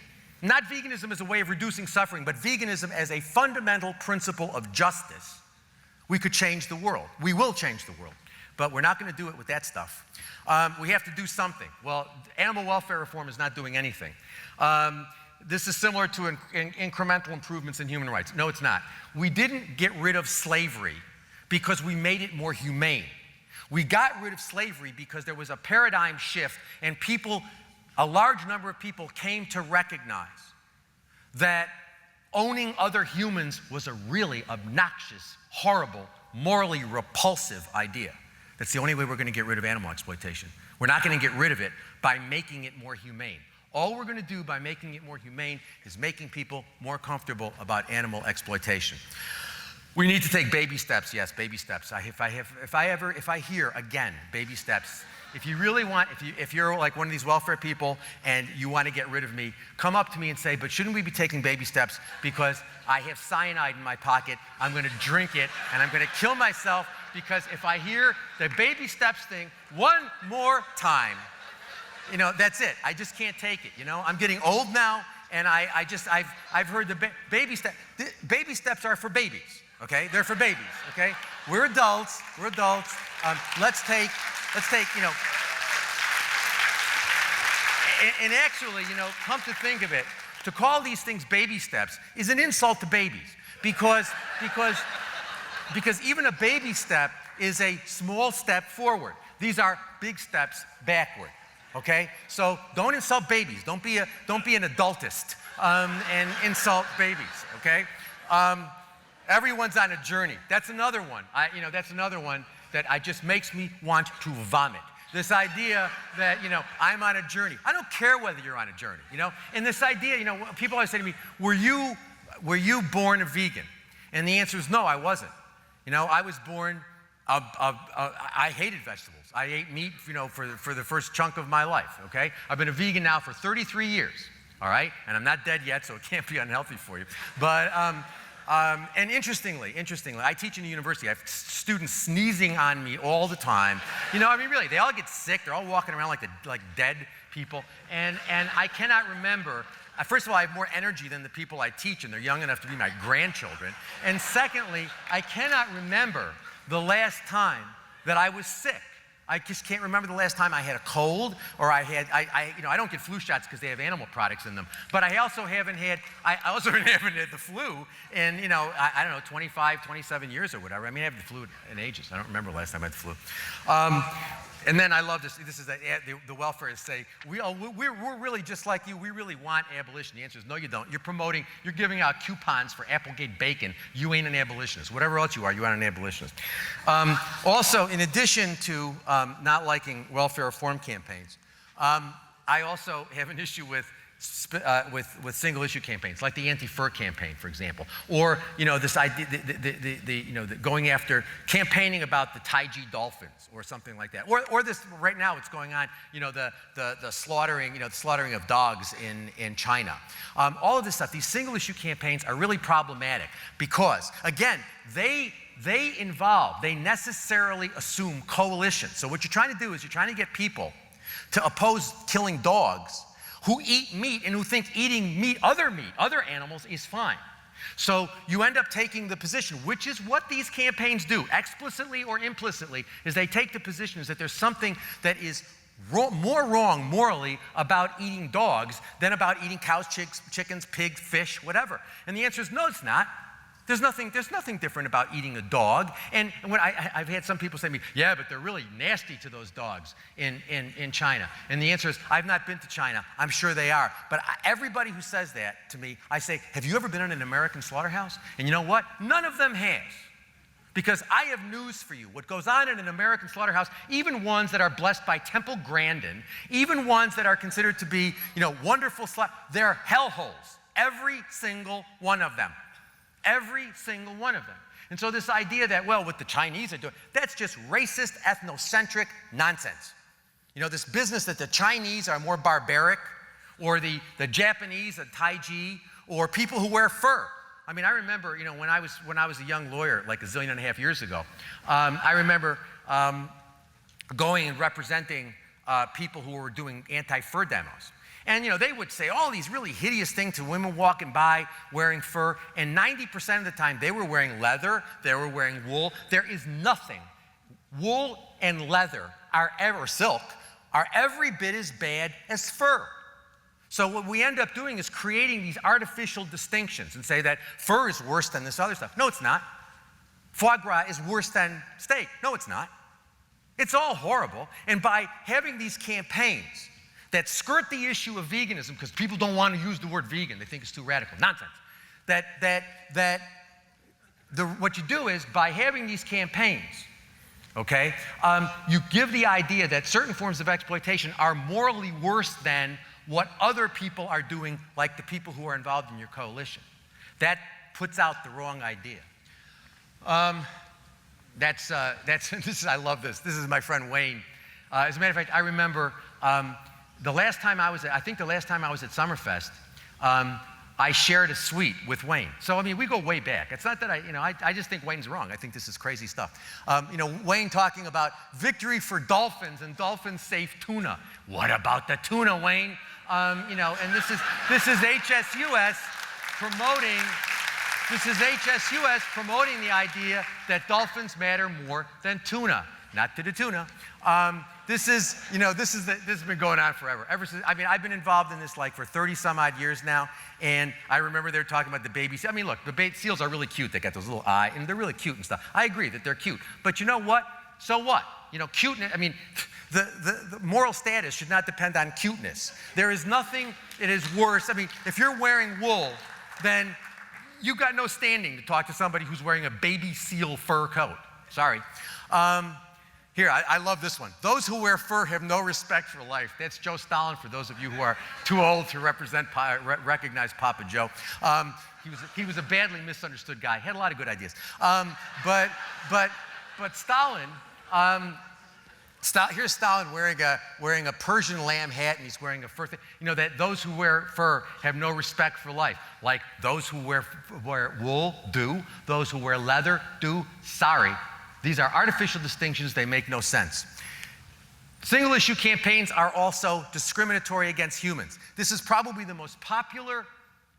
not veganism as a way of reducing suffering, but veganism as a fundamental principle of justice, we could change the world. We will change the world. But we're not going to do it with that stuff. We have to do something. Well, animal welfare reform is not doing anything. This is similar to incremental improvements in human rights. No, it's not. We didn't get rid of slavery because we made it more humane. We got rid of slavery because there was a paradigm shift, and people, a large number of people, came to recognize that owning other humans was a really obnoxious, horrible, morally repulsive idea. That's the only way we're going to get rid of animal exploitation. We're not going to get rid of it by making it more humane. All we're going to do by making it more humane is making people more comfortable about animal exploitation. We need to take baby steps. Yes, baby steps. If I hear again baby steps, if you really want, if you're like one of these welfare people and you want to get rid of me, come up to me and say, but shouldn't we be taking baby steps because I have cyanide in my pocket, I'm going to drink it, and I'm going to kill myself because if I hear the baby steps thing one more time, you know, that's it. I just can't take it, you know? I'm getting old now, and I've heard the baby steps. Baby steps are for babies, okay? They're for babies, okay? We're adults. Let's take, you know, and actually, you know, come to think of it, to call these things baby steps is an insult to babies because even a baby step is a small step forward. These are big steps backward, okay? So don't insult babies. Don't be an adultist and insult babies, okay? Everyone's on a journey. That's another one. That's another one that just makes me want to vomit. This idea that, you know, I'm on a journey. I don't care whether you're on a journey, you know? And this idea, you know, people always say to me, were you born a vegan? And the answer is no, I wasn't. You know, I was born, I hated vegetables. I ate meat, you know, for the first chunk of my life, okay? I've been a vegan now for 33 years, all right? And I'm not dead yet, so it can't be unhealthy for you. But, and interestingly, I teach in a university. I have students sneezing on me all the time. You know, I mean, really, they all get sick. They're all walking around like dead people. And I cannot remember. First of all, I have more energy than the people I teach, and they're young enough to be my grandchildren. And secondly, I cannot remember the last time that I was sick. I just can't remember the last time I had a cold, or I don't get flu shots because they have animal products in them. But I also haven't had the flu in, you know, I don't know, 25, 27 years or whatever. I mean, I have the flu in ages. I don't remember the last time I had the flu. And then I love this. This is the welfarists say, we're really just like you. We really want abolition. The answer is no, you don't. You're giving out coupons for Applegate bacon. You ain't an abolitionist. Whatever else you are, you aren't an abolitionist. Also, in addition to not liking welfare reform campaigns, I also have an issue with single issue campaigns, like the anti-fur campaign, for example, or, you know, this idea, going after campaigning about the Taiji dolphins or something like that, or this right now it's going on, you know, the slaughtering of dogs in China. All of this stuff, these single issue campaigns are really problematic because, again, they necessarily assume coalition. So what you're trying to do is you're trying to get people to oppose killing dogs who eat meat and who think eating other animals is fine. So you end up taking the position, which is what these campaigns do, explicitly or implicitly, is they take the position is that there's something that is more wrong morally about eating dogs than about eating cows, chickens, pigs, fish, whatever. And the answer is no, it's not. There's nothing different about eating a dog. And when I've had some people say to me, yeah, but they're really nasty to those dogs in China. And the answer is, I've not been to China. I'm sure they are. But everybody who says that to me, I say, have you ever been in an American slaughterhouse? And you know what? None of them has. Because I have news for you. What goes on in an American slaughterhouse, even ones that are blessed by Temple Grandin, even ones that are considered to be, you know, wonderful they're hellholes. Every single one of them. Every single one of them. And so this idea that, well, what the Chinese are doing, that's just racist, ethnocentric nonsense. You know, this business that the Chinese are more barbaric, or the Japanese, the Taiji, or people who wear fur. I mean, I remember, you know, when I was a young lawyer, like a zillion and a half years ago, I remember going and representing people who were doing anti-fur demos. And, you know, they would say all these really hideous things to women walking by wearing fur, and 90% of the time they were wearing leather, they were wearing wool. There is nothing. Wool and leather or silk are every bit as bad as fur. So what we end up doing is creating these artificial distinctions and say that fur is worse than this other stuff. No, it's not. Foie gras is worse than steak. No, it's not. It's all horrible. And by having these campaigns that skirt the issue of veganism, because people don't want to use the word vegan, they think it's too radical. Nonsense. What you do is, by having these campaigns, okay, you give the idea that certain forms of exploitation are morally worse than what other people are doing, like the people who are involved in your coalition. That puts out the wrong idea. I love this. This is my friend Wayne. As a matter of fact, I remember the last time I was at Summerfest, I shared a suite with Wayne. So, I mean, we go way back. It's not that I just think Wayne's wrong. I think this is crazy stuff. Wayne talking about victory for dolphins and dolphin-safe tuna. What about the tuna, Wayne? And this is HSUS promoting the idea that dolphins matter more than tuna. Not to the tuna. This has been going on forever. Ever since, I've been involved in this like for 30 some odd years now, and I remember they were talking about the baby seal. I mean, look, the seals are really cute. They got those little eyes, and they're really cute and stuff. I agree that they're cute, but you know what? So what? Cuteness. I mean, the moral status should not depend on cuteness. There is nothing that is worse. I mean, if you're wearing wool, then you've got no standing to talk to somebody who's wearing a baby seal fur coat. Sorry. Here, I love this one. Those who wear fur have no respect for life. That's Joe Stalin, for those of you who are too old to recognize Papa Joe. He was a badly misunderstood guy. He had a lot of good ideas. But Stalin, here's Stalin wearing a Persian lamb hat, and he's wearing a fur thing. That those who wear fur have no respect for life. Like those who wear wool do, those who wear leather do. Sorry. These are artificial distinctions. They make no sense. Single-issue campaigns are also discriminatory against humans. This is probably the most popular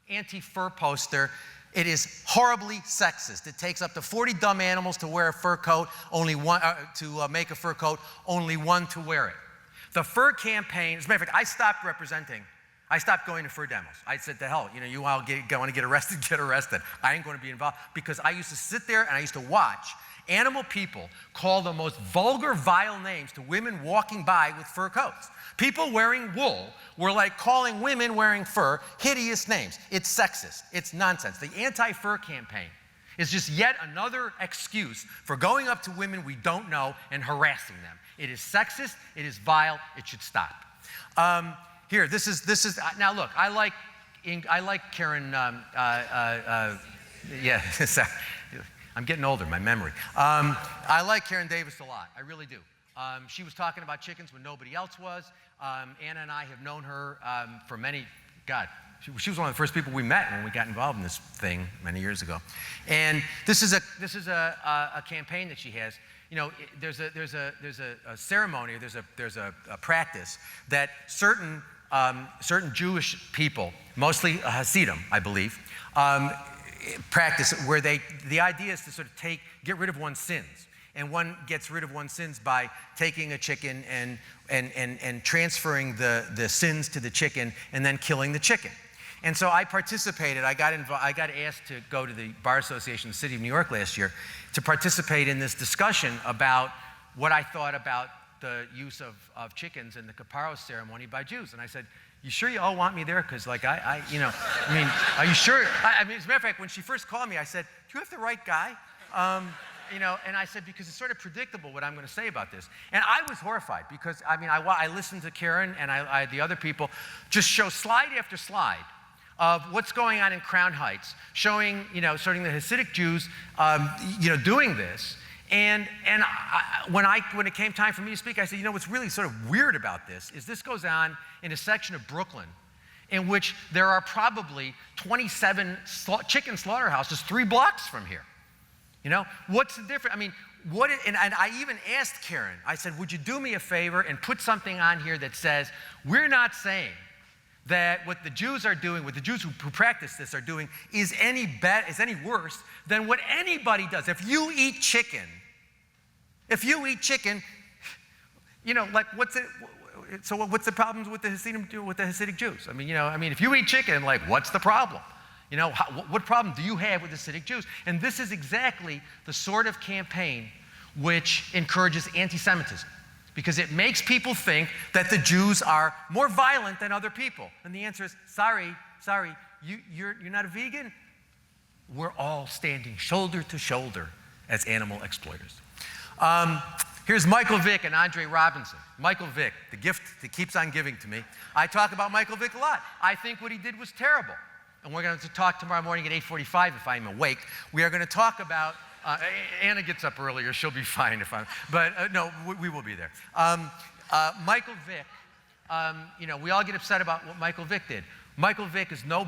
anti-fur poster. It is horribly sexist. It takes up to 40 dumb animals to wear a fur coat, only one to make a fur coat, only one to wear it. The fur campaign, as a matter of fact, I stopped going to fur demos. I said, to hell, you want to get arrested, get arrested. I ain't going to be involved, because I used to sit there and I used to watch animal people call the most vulgar, vile names to women walking by with fur coats. People wearing wool were like calling women wearing fur hideous names. It's sexist. It's nonsense. The anti-fur campaign is just yet another excuse for going up to women we don't know and harassing them. It is sexist. It is vile. It should stop. Here, this is. Now look, I like Karen. Yeah. I'm getting older, my memory. I like Karen Davis a lot. I really do. She was talking about chickens when nobody else was. Anna and I have known her for she was one of the first people we met when we got involved in this thing many years ago. And this is a campaign that she has. There's a ceremony, there's a practice that certain Jewish people, mostly Hasidim, I believe, practice where the idea is to sort of get rid of one's sins. And one gets rid of one's sins by taking a chicken and transferring the sins to the chicken and then killing the chicken. And so I participated. I got asked to go to the Bar Association of the City of New York last year to participate in this discussion about what I thought about the use of chickens in the Kapparos ceremony by Jews. And I said, you sure you all want me there? Because, are you sure? As a matter of fact, when she first called me, I said, do you have the right guy? And I said, because it's sort of predictable what I'm going to say about this. And I was horrified because, I listened to Karen and the other people just show slide after slide of what's going on in Crown Heights, showing the Hasidic Jews, doing this. And when it came time for me to speak, I said, what's really sort of weird about this is this goes on in a section of Brooklyn in which there are probably 27 chicken slaughterhouses 3 blocks from here. What's the difference? And I even asked Karen, I said, would you do me a favor and put something on here that says, we're not saying that what the Jews are doing, what the Jews who practice this are doing is any worse than what anybody does. If you eat chicken, what's the problem with the Hasidic Jews? If you eat chicken, what's the problem? You know, what problem do you have with Hasidic Jews? And this is exactly the sort of campaign which encourages anti-Semitism, because it makes people think that the Jews are more violent than other people. And the answer is, sorry, you're not a vegan? We're all standing shoulder to shoulder as animal exploiters. Here's Michael Vick and Andre Robinson. Michael Vick, the gift that keeps on giving to me. I talk about Michael Vick a lot. I think what he did was terrible. And we're going to talk tomorrow morning at 8:45 if I'm awake. We are going to talk about, Anna gets up earlier, she'll be fine if I'm, but no, we will be there. Michael Vick, you know, we all get upset about what Michael Vick did. Michael Vick is no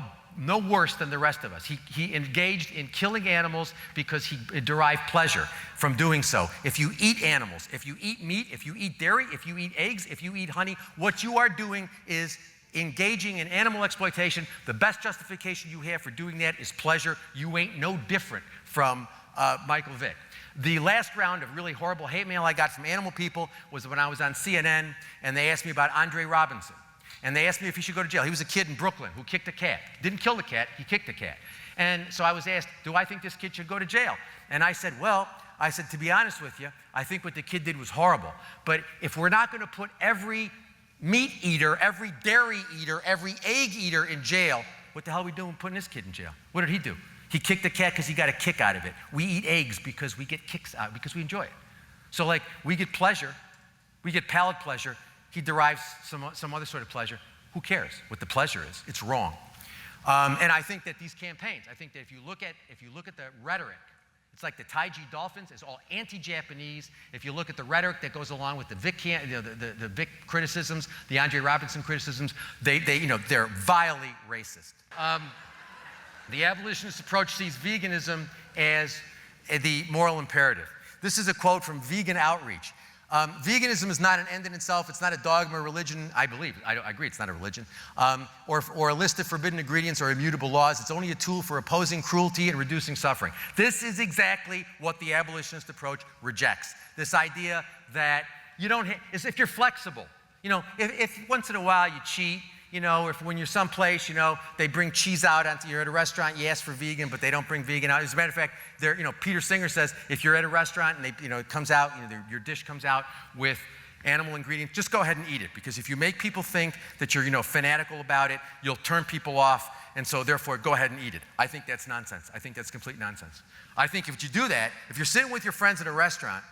worse than the rest of us. He engaged in killing animals because he derived pleasure from doing so. If you eat animals, if you eat meat, if you eat dairy, if you eat eggs, if you eat honey, what you are doing is engaging in animal exploitation. The best justification you have for doing that is pleasure. You ain't no different from Michael Vick. The last round of really horrible hate mail I got from animal people was when I was on CNN, and they asked me about Andre Robinson. And they asked me if he should go to jail. He was a kid in Brooklyn who kicked a cat. Didn't kill the cat, he kicked a cat. And so I was asked, do I think this kid should go to jail? And I said, well, to be honest with you, I think what the kid did was horrible. But if we're not going to put every meat eater, every dairy eater, every egg eater in jail, what the hell are we doing putting this kid in jail? What did he do? He kicked the cat because he got a kick out of it. We eat eggs because we get kicks out, because we enjoy it. So like, we get pleasure, we get palate pleasure. He derives some other sort of pleasure. Who cares what the pleasure is? It's wrong. And I think that these campaigns, I think that if you look at the rhetoric, it's like the Taiji Dolphins is all anti-Japanese. If you look at the rhetoric that goes along with the Vic, the Vic criticisms, the Andre Robinson criticisms, they're vilely racist. The abolitionist approach sees veganism as the moral imperative. This is a quote from Vegan Outreach. Veganism is not an end in itself. It's not a dogma or religion, I believe. I agree, it's not a religion. Or a list of forbidden ingredients or immutable laws. It's only a tool for opposing cruelty and reducing suffering. This is exactly what the abolitionist approach rejects. This idea that you don't, if you're flexible, you know, if once in a while you cheat, you know, if when you're someplace, you know, they bring cheese out, you're at a restaurant, you ask for vegan, but they don't bring vegan out. As a matter of fact, you know, Peter Singer says, if you're at a restaurant and it comes out, you know, your dish comes out with animal ingredients, just go ahead and eat it. Because if you make people think that you're, you know, fanatical about it, you'll turn people off, and so therefore go ahead and eat it. I think that's nonsense. I think that's complete nonsense. I think if you do that, if you're sitting with your friends at a restaurant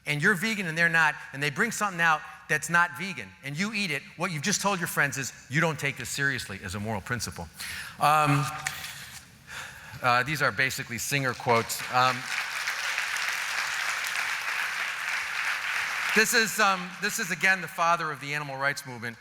and you're vegan and they're not, and they bring something out that's not vegan, and you eat it, what you've just told your friends is you don't take this seriously as a moral principle. These are basically Singer quotes. This is again the father of the animal rights movement.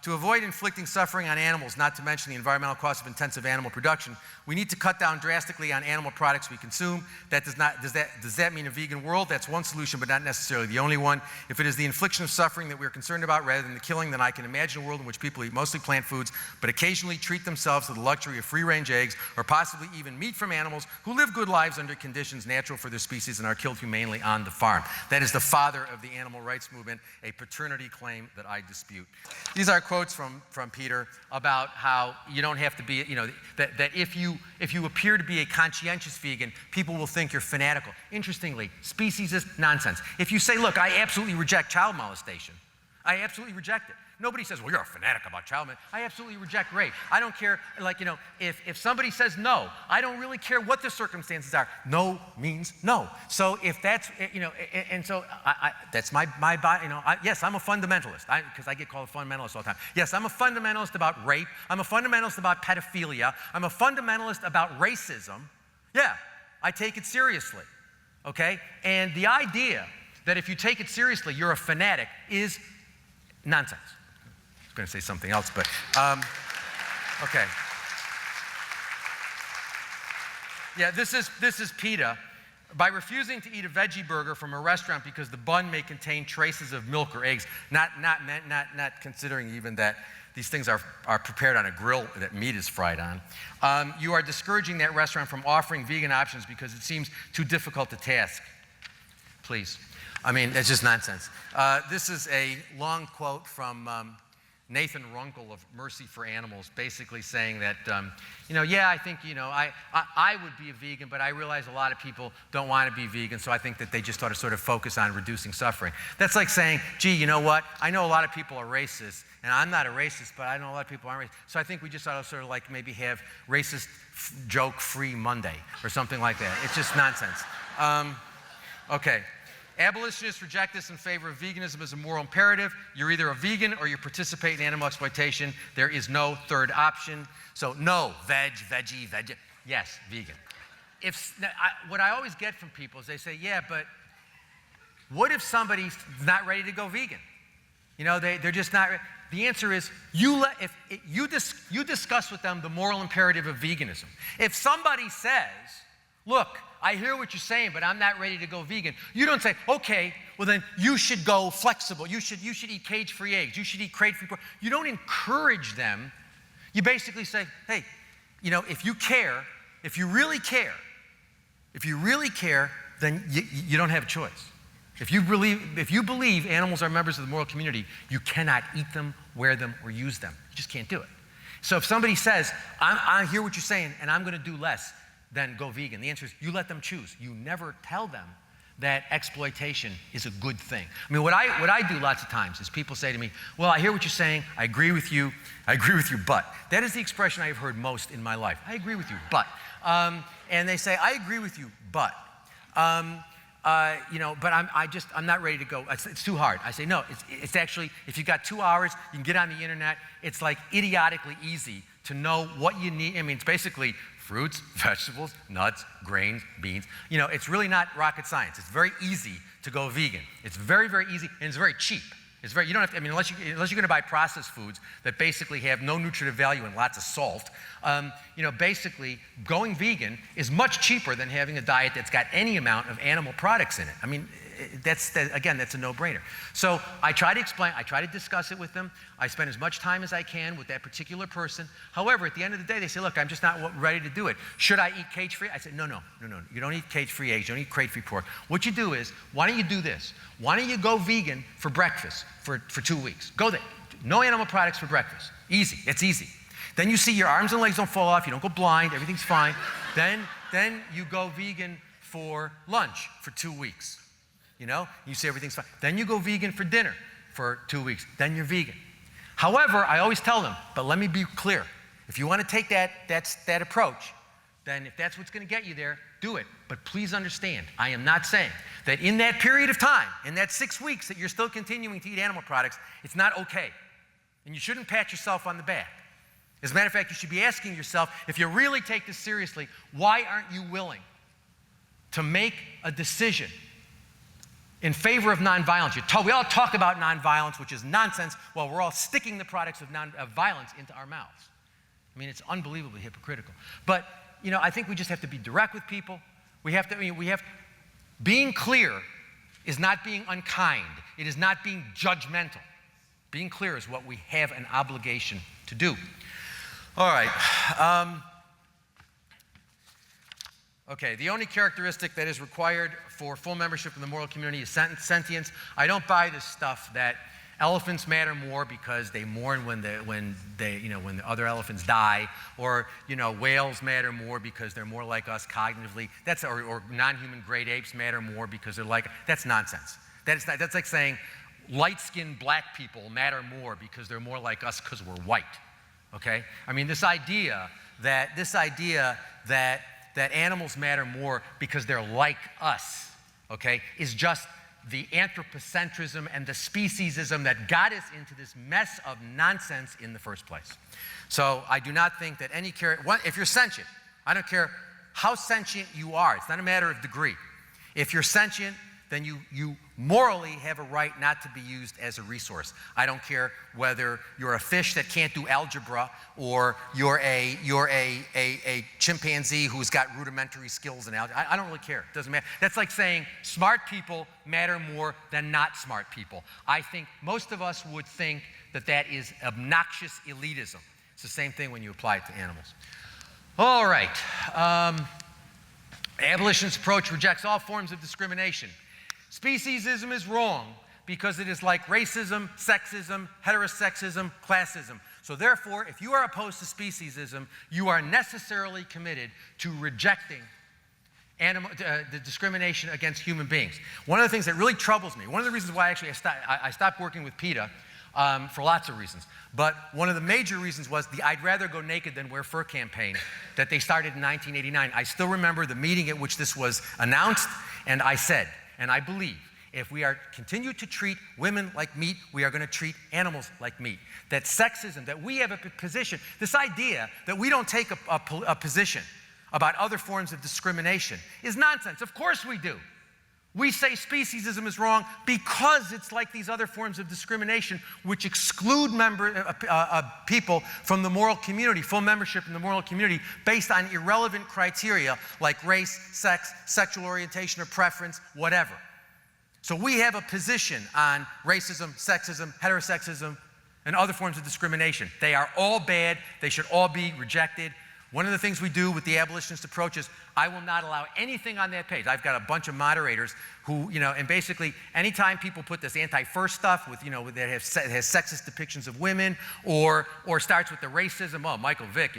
To avoid inflicting suffering on animals, not to mention the environmental costs of intensive animal production, we need to cut down drastically on animal products we consume. Does that mean a vegan world? That's one solution, but not necessarily the only one. If it is the infliction of suffering that we're concerned about rather than the killing, then I can imagine a world in which people eat mostly plant foods, but occasionally treat themselves to the luxury of free-range eggs, or possibly even meat from animals who live good lives under conditions natural for their species and are killed humanely on the farm. That is the father of the animal rights movement, a paternity claim that I dispute. These are quotes from Peter about how you don't have to be, you know, that if you appear to be a conscientious vegan, people will think you're fanatical. Interestingly, speciesist nonsense. If you say, look, I absolutely reject child molestation, I absolutely reject it. Nobody says, well, you're a fanatic about child molestation. I absolutely reject rape. I don't care, like, you know, if somebody says no, I don't really care what the circumstances are. No means no. So if that's, you know, and so that's my you know, yes, I'm a fundamentalist, because I get called a fundamentalist all the time. Yes, I'm a fundamentalist about rape. I'm a fundamentalist about pedophilia. I'm a fundamentalist about racism. Yeah, I take it seriously, okay? And the idea that if you take it seriously, you're a fanatic is nonsense. I was going to say something else, but okay. Yeah, this is PETA. By refusing to eat a veggie burger from a restaurant because the bun may contain traces of milk or eggs, not considering even that these things are prepared on a grill that meat is fried on, you are discouraging that restaurant from offering vegan options because it seems too difficult to task. Please. I mean, that's just nonsense. This is a long quote from Nathan Runkle of Mercy for Animals, basically saying that, yeah, I think, I would be a vegan, but I realize a lot of people don't want to be vegan, so I think that they just ought to sort of focus on reducing suffering. That's like saying, gee, you know what? I know a lot of people are racist, and I'm not a racist, but I know a lot of people aren't racist, so I think we just ought to sort of like maybe have racist joke-free Monday or something like that. It's just nonsense. Okay. Abolitionists reject this in favor of veganism as a moral imperative. You're either a vegan or you participate in animal exploitation. There is no third option. So no, veggie. Yes, vegan. What I always get from people is they say, yeah, but what if somebody's not ready to go vegan? They're just not ready. The answer is you discuss with them the moral imperative of veganism. If somebody says, look, I hear what you're saying, but I'm not ready to go vegan. You don't say, okay, well then you should go flexible. You should eat cage-free eggs. You should eat crate-free pork. You don't encourage them. You basically say, hey, if you care, if you really care, then you don't have a choice. If you believe animals are members of the moral community, you cannot eat them, wear them, or use them. You just can't do it. So if somebody says, I hear what you're saying, and I'm going to do less, then go vegan. The answer is you let them choose. You never tell them that exploitation is a good thing. I mean, what I do lots of times is people say to me, well, I hear what you're saying. I agree with you, but. That is the expression I have heard most in my life. I agree with you, but. And they say, I agree with you, but. But I'm not ready to go. It's too hard. I say, no, it's actually, if you've got 2 hours, you can get on the internet. It's like idiotically easy to know what you need. I mean, it's basically fruits, vegetables, nuts, grains, beans. It's really not rocket science. It's very easy to go vegan. It's very, very easy, and it's very cheap. You don't have to, unless you're going to buy processed foods that basically have no nutritive value and lots of salt, basically going vegan is much cheaper than having a diet that's got any amount of animal products in it. I mean, that's a no-brainer. So I try to explain, I try to discuss it with them. I spend as much time as I can with that particular person. However, at the end of the day, they say, look, I'm just not ready to do it. Should I eat cage-free? I say, no. You don't eat cage-free eggs. You don't eat crate-free pork. What you do is, why don't you do this? Why don't you go vegan for breakfast for 2 weeks? Go there. No animal products for breakfast. Easy. It's easy. Then you see your arms and legs don't fall off. You don't go blind. Everything's fine. Then you go vegan for lunch for 2 weeks. You see everything's fine. Then you go vegan for dinner for 2 weeks. Then you're vegan. However, I always tell them, but let me be clear. If you want to take that approach, then if that's what's going to get you there, do it. But please understand, I am not saying that in that period of time, in that 6 weeks that you're still continuing to eat animal products, it's not okay. And you shouldn't pat yourself on the back. As a matter of fact, you should be asking yourself, if you really take this seriously, why aren't you willing to make a decision in favor of nonviolence? We all talk about nonviolence, which is nonsense, while we're all sticking the products of violence into our mouths. I mean, it's unbelievably hypocritical. But, I think we just have to be direct with people. Being clear is not being unkind. It is not being judgmental. Being clear is what we have an obligation to do. All right. Okay, the only characteristic that is required for full membership in the moral community is sentience. I don't buy this stuff that elephants matter more because they mourn when the other elephants die, or whales matter more because they're more like us cognitively. Or non-human great apes matter more because they're like. That's nonsense. That's like saying light-skinned black people matter more because they're more like us because we're white. Okay? I mean, this idea that animals matter more because they're like us, okay, is just the anthropocentrism and the speciesism that got us into this mess of nonsense in the first place. So I do not think that if you're sentient, I don't care how sentient you are, it's not a matter of degree. If you're sentient, then you morally have a right not to be used as a resource. I don't care whether you're a fish that can't do algebra or you're a chimpanzee who's got rudimentary skills in algebra. I don't really care. It doesn't matter. That's like saying smart people matter more than not smart people. I think most of us would think that is obnoxious elitism. It's the same thing when you apply it to animals. All right. Abolitionist approach rejects all forms of discrimination. Speciesism is wrong because it is like racism, sexism, heterosexism, classism. So therefore, if you are opposed to speciesism, you are necessarily committed to rejecting the discrimination against human beings. One of the things that really troubles me, one of the reasons why actually I stopped working with PETA, for lots of reasons, but one of the major reasons was the I'd rather go naked than wear fur campaign that they started in 1989. I still remember the meeting at which this was announced, and I said, and I believe, if we continue to treat women like meat, we are going to treat animals like meat. That sexism, that we have a position, this idea that we don't take a position about other forms of discrimination is nonsense. Of course we do. We say speciesism is wrong because it's like these other forms of discrimination which exclude people from the moral community, full membership in the moral community, based on irrelevant criteria like race, sex, sexual orientation or preference, whatever. So we have a position on racism, sexism, heterosexism, and other forms of discrimination. They are all bad. They should all be rejected. One of the things we do with the abolitionist approach is I will not allow anything on that page. I've got a bunch of moderators who, and basically anytime people put this anti-fur stuff with, that has sexist depictions of women or starts with the racism, oh, Michael Vick,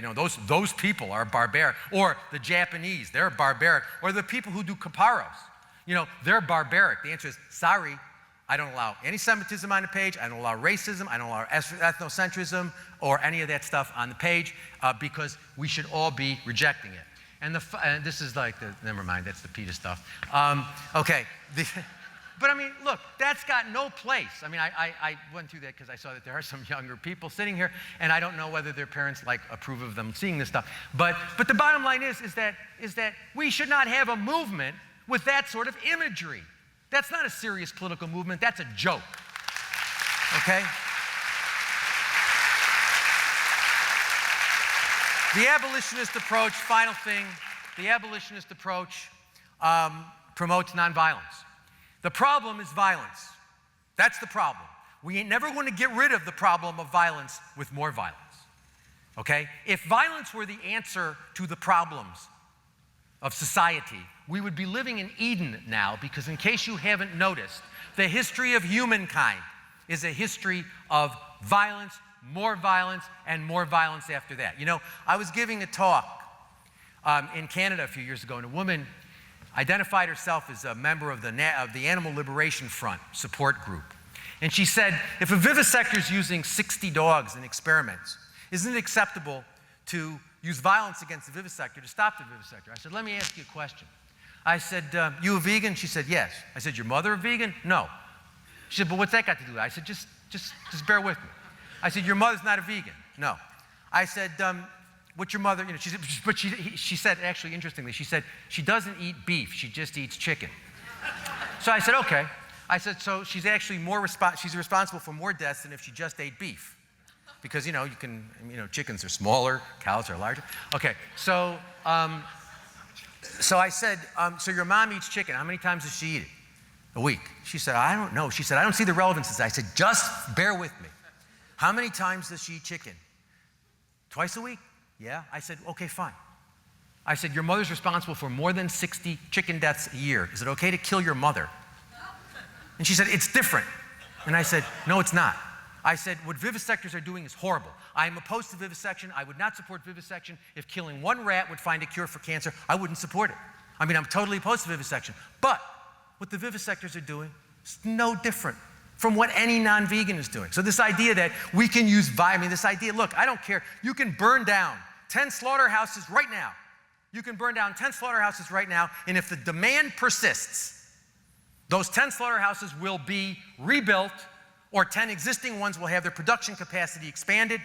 those people are barbaric. Or the Japanese, they're barbaric. Or the people who do caparos. They're barbaric. The answer is, sorry, I don't allow anti-Semitism on the page. I don't allow racism. I don't allow ethnocentrism or any of that stuff on the page because we should all be rejecting it. And this is like never mind, that's the PETA stuff. Okay. But I mean, look, that's got no place. I mean, I went through that because I saw that there are some younger people sitting here, and I don't know whether their parents approve of them seeing this stuff. But the bottom line is that we should not have a movement with that sort of imagery. That's not a serious political movement, that's a joke, okay? The abolitionist approach, final thing, the abolitionist approach promotes nonviolence. The problem is violence. That's the problem. We ain't never going to get rid of the problem of violence with more violence, okay? If violence were the answer to the problems of society, we would be living in Eden now, because in case you haven't noticed, the history of humankind is a history of violence, and more violence after that. I was giving a talk in Canada a few years ago, and a woman identified herself as a member of the Animal Liberation Front support group. And she said, if a vivisector is using 60 dogs in experiments, isn't it acceptable to use violence against the vivisector to stop the vivisector? I said, let me ask you a question. I said, you a vegan? She said, yes. I said, your mother a vegan? No. She said, but what's that got to do with it? I said, just bear with me. I said, your mother's not a vegan? No. I said, what's your mother? She said, actually, interestingly, she said, she doesn't eat beef, she just eats chicken. So I said, okay. I said, so she's actually she's responsible for more deaths than if she just ate beef. Because, chickens are smaller, cows are larger. Okay, so I said, so your mom eats chicken. How many times does she eat it? A week. She said, I don't know. She said, I don't see the relevance of this. I said, just bear with me. How many times does she eat chicken? Twice a week? Yeah. I said, okay, fine. I said, your mother's responsible for more than 60 chicken deaths a year. Is it okay to kill your mother? And she said, it's different. And I said, no, it's not. I said, what vivisectors are doing is horrible. I am opposed to vivisection. I would not support vivisection. If killing one rat would find a cure for cancer, I wouldn't support it. I mean, I'm totally opposed to vivisection. But what the vivisectors are doing is no different from what any non-vegan is doing. So this idea that we can use this idea, look, I don't care. You can burn down 10 slaughterhouses right now. You can burn down 10 slaughterhouses right now, and if the demand persists, those 10 slaughterhouses will be rebuilt, or 10 existing ones will have their production capacity expanded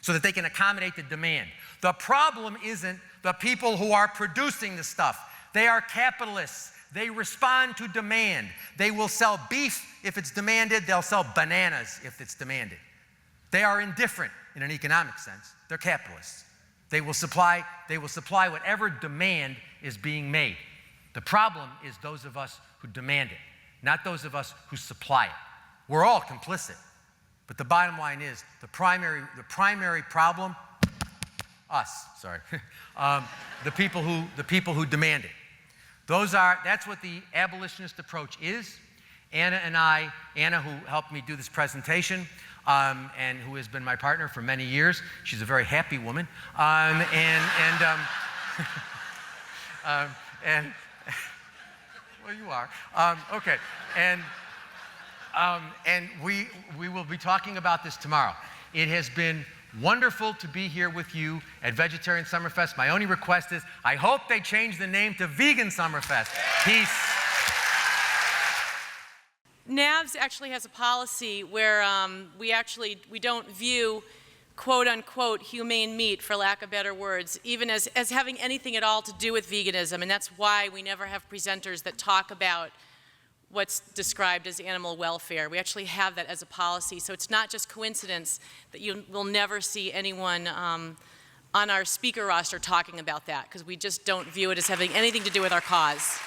so that they can accommodate the demand. The problem isn't the people who are producing the stuff. They are capitalists. They respond to demand. They will sell beef if it's demanded. They'll sell bananas if it's demanded. They are indifferent in an economic sense. They're capitalists. They will supply whatever demand is being made. The problem is those of us who demand it, not those of us who supply it. We're all complicit. But the bottom line is the primary problem, us, sorry, the people who demand it. That's what the abolitionist approach is. Anna and I, Anna, who helped me do this presentation, and who has been my partner for many years. She's a very happy woman. Well, you are. Okay. And we will be talking about this tomorrow. It has been wonderful to be here with you at Vegetarian Summerfest. My only request is, I hope they change the name to Vegan Summerfest. Peace. NAVS actually has a policy where we don't view quote unquote humane meat, for lack of better words, even as having anything at all to do with veganism, and that's why we never have presenters that talk about what's described as animal welfare. We actually have that as a policy, so it's not just coincidence that you will never see anyone on our speaker roster talking about that, because we just don't view it as having anything to do with our cause.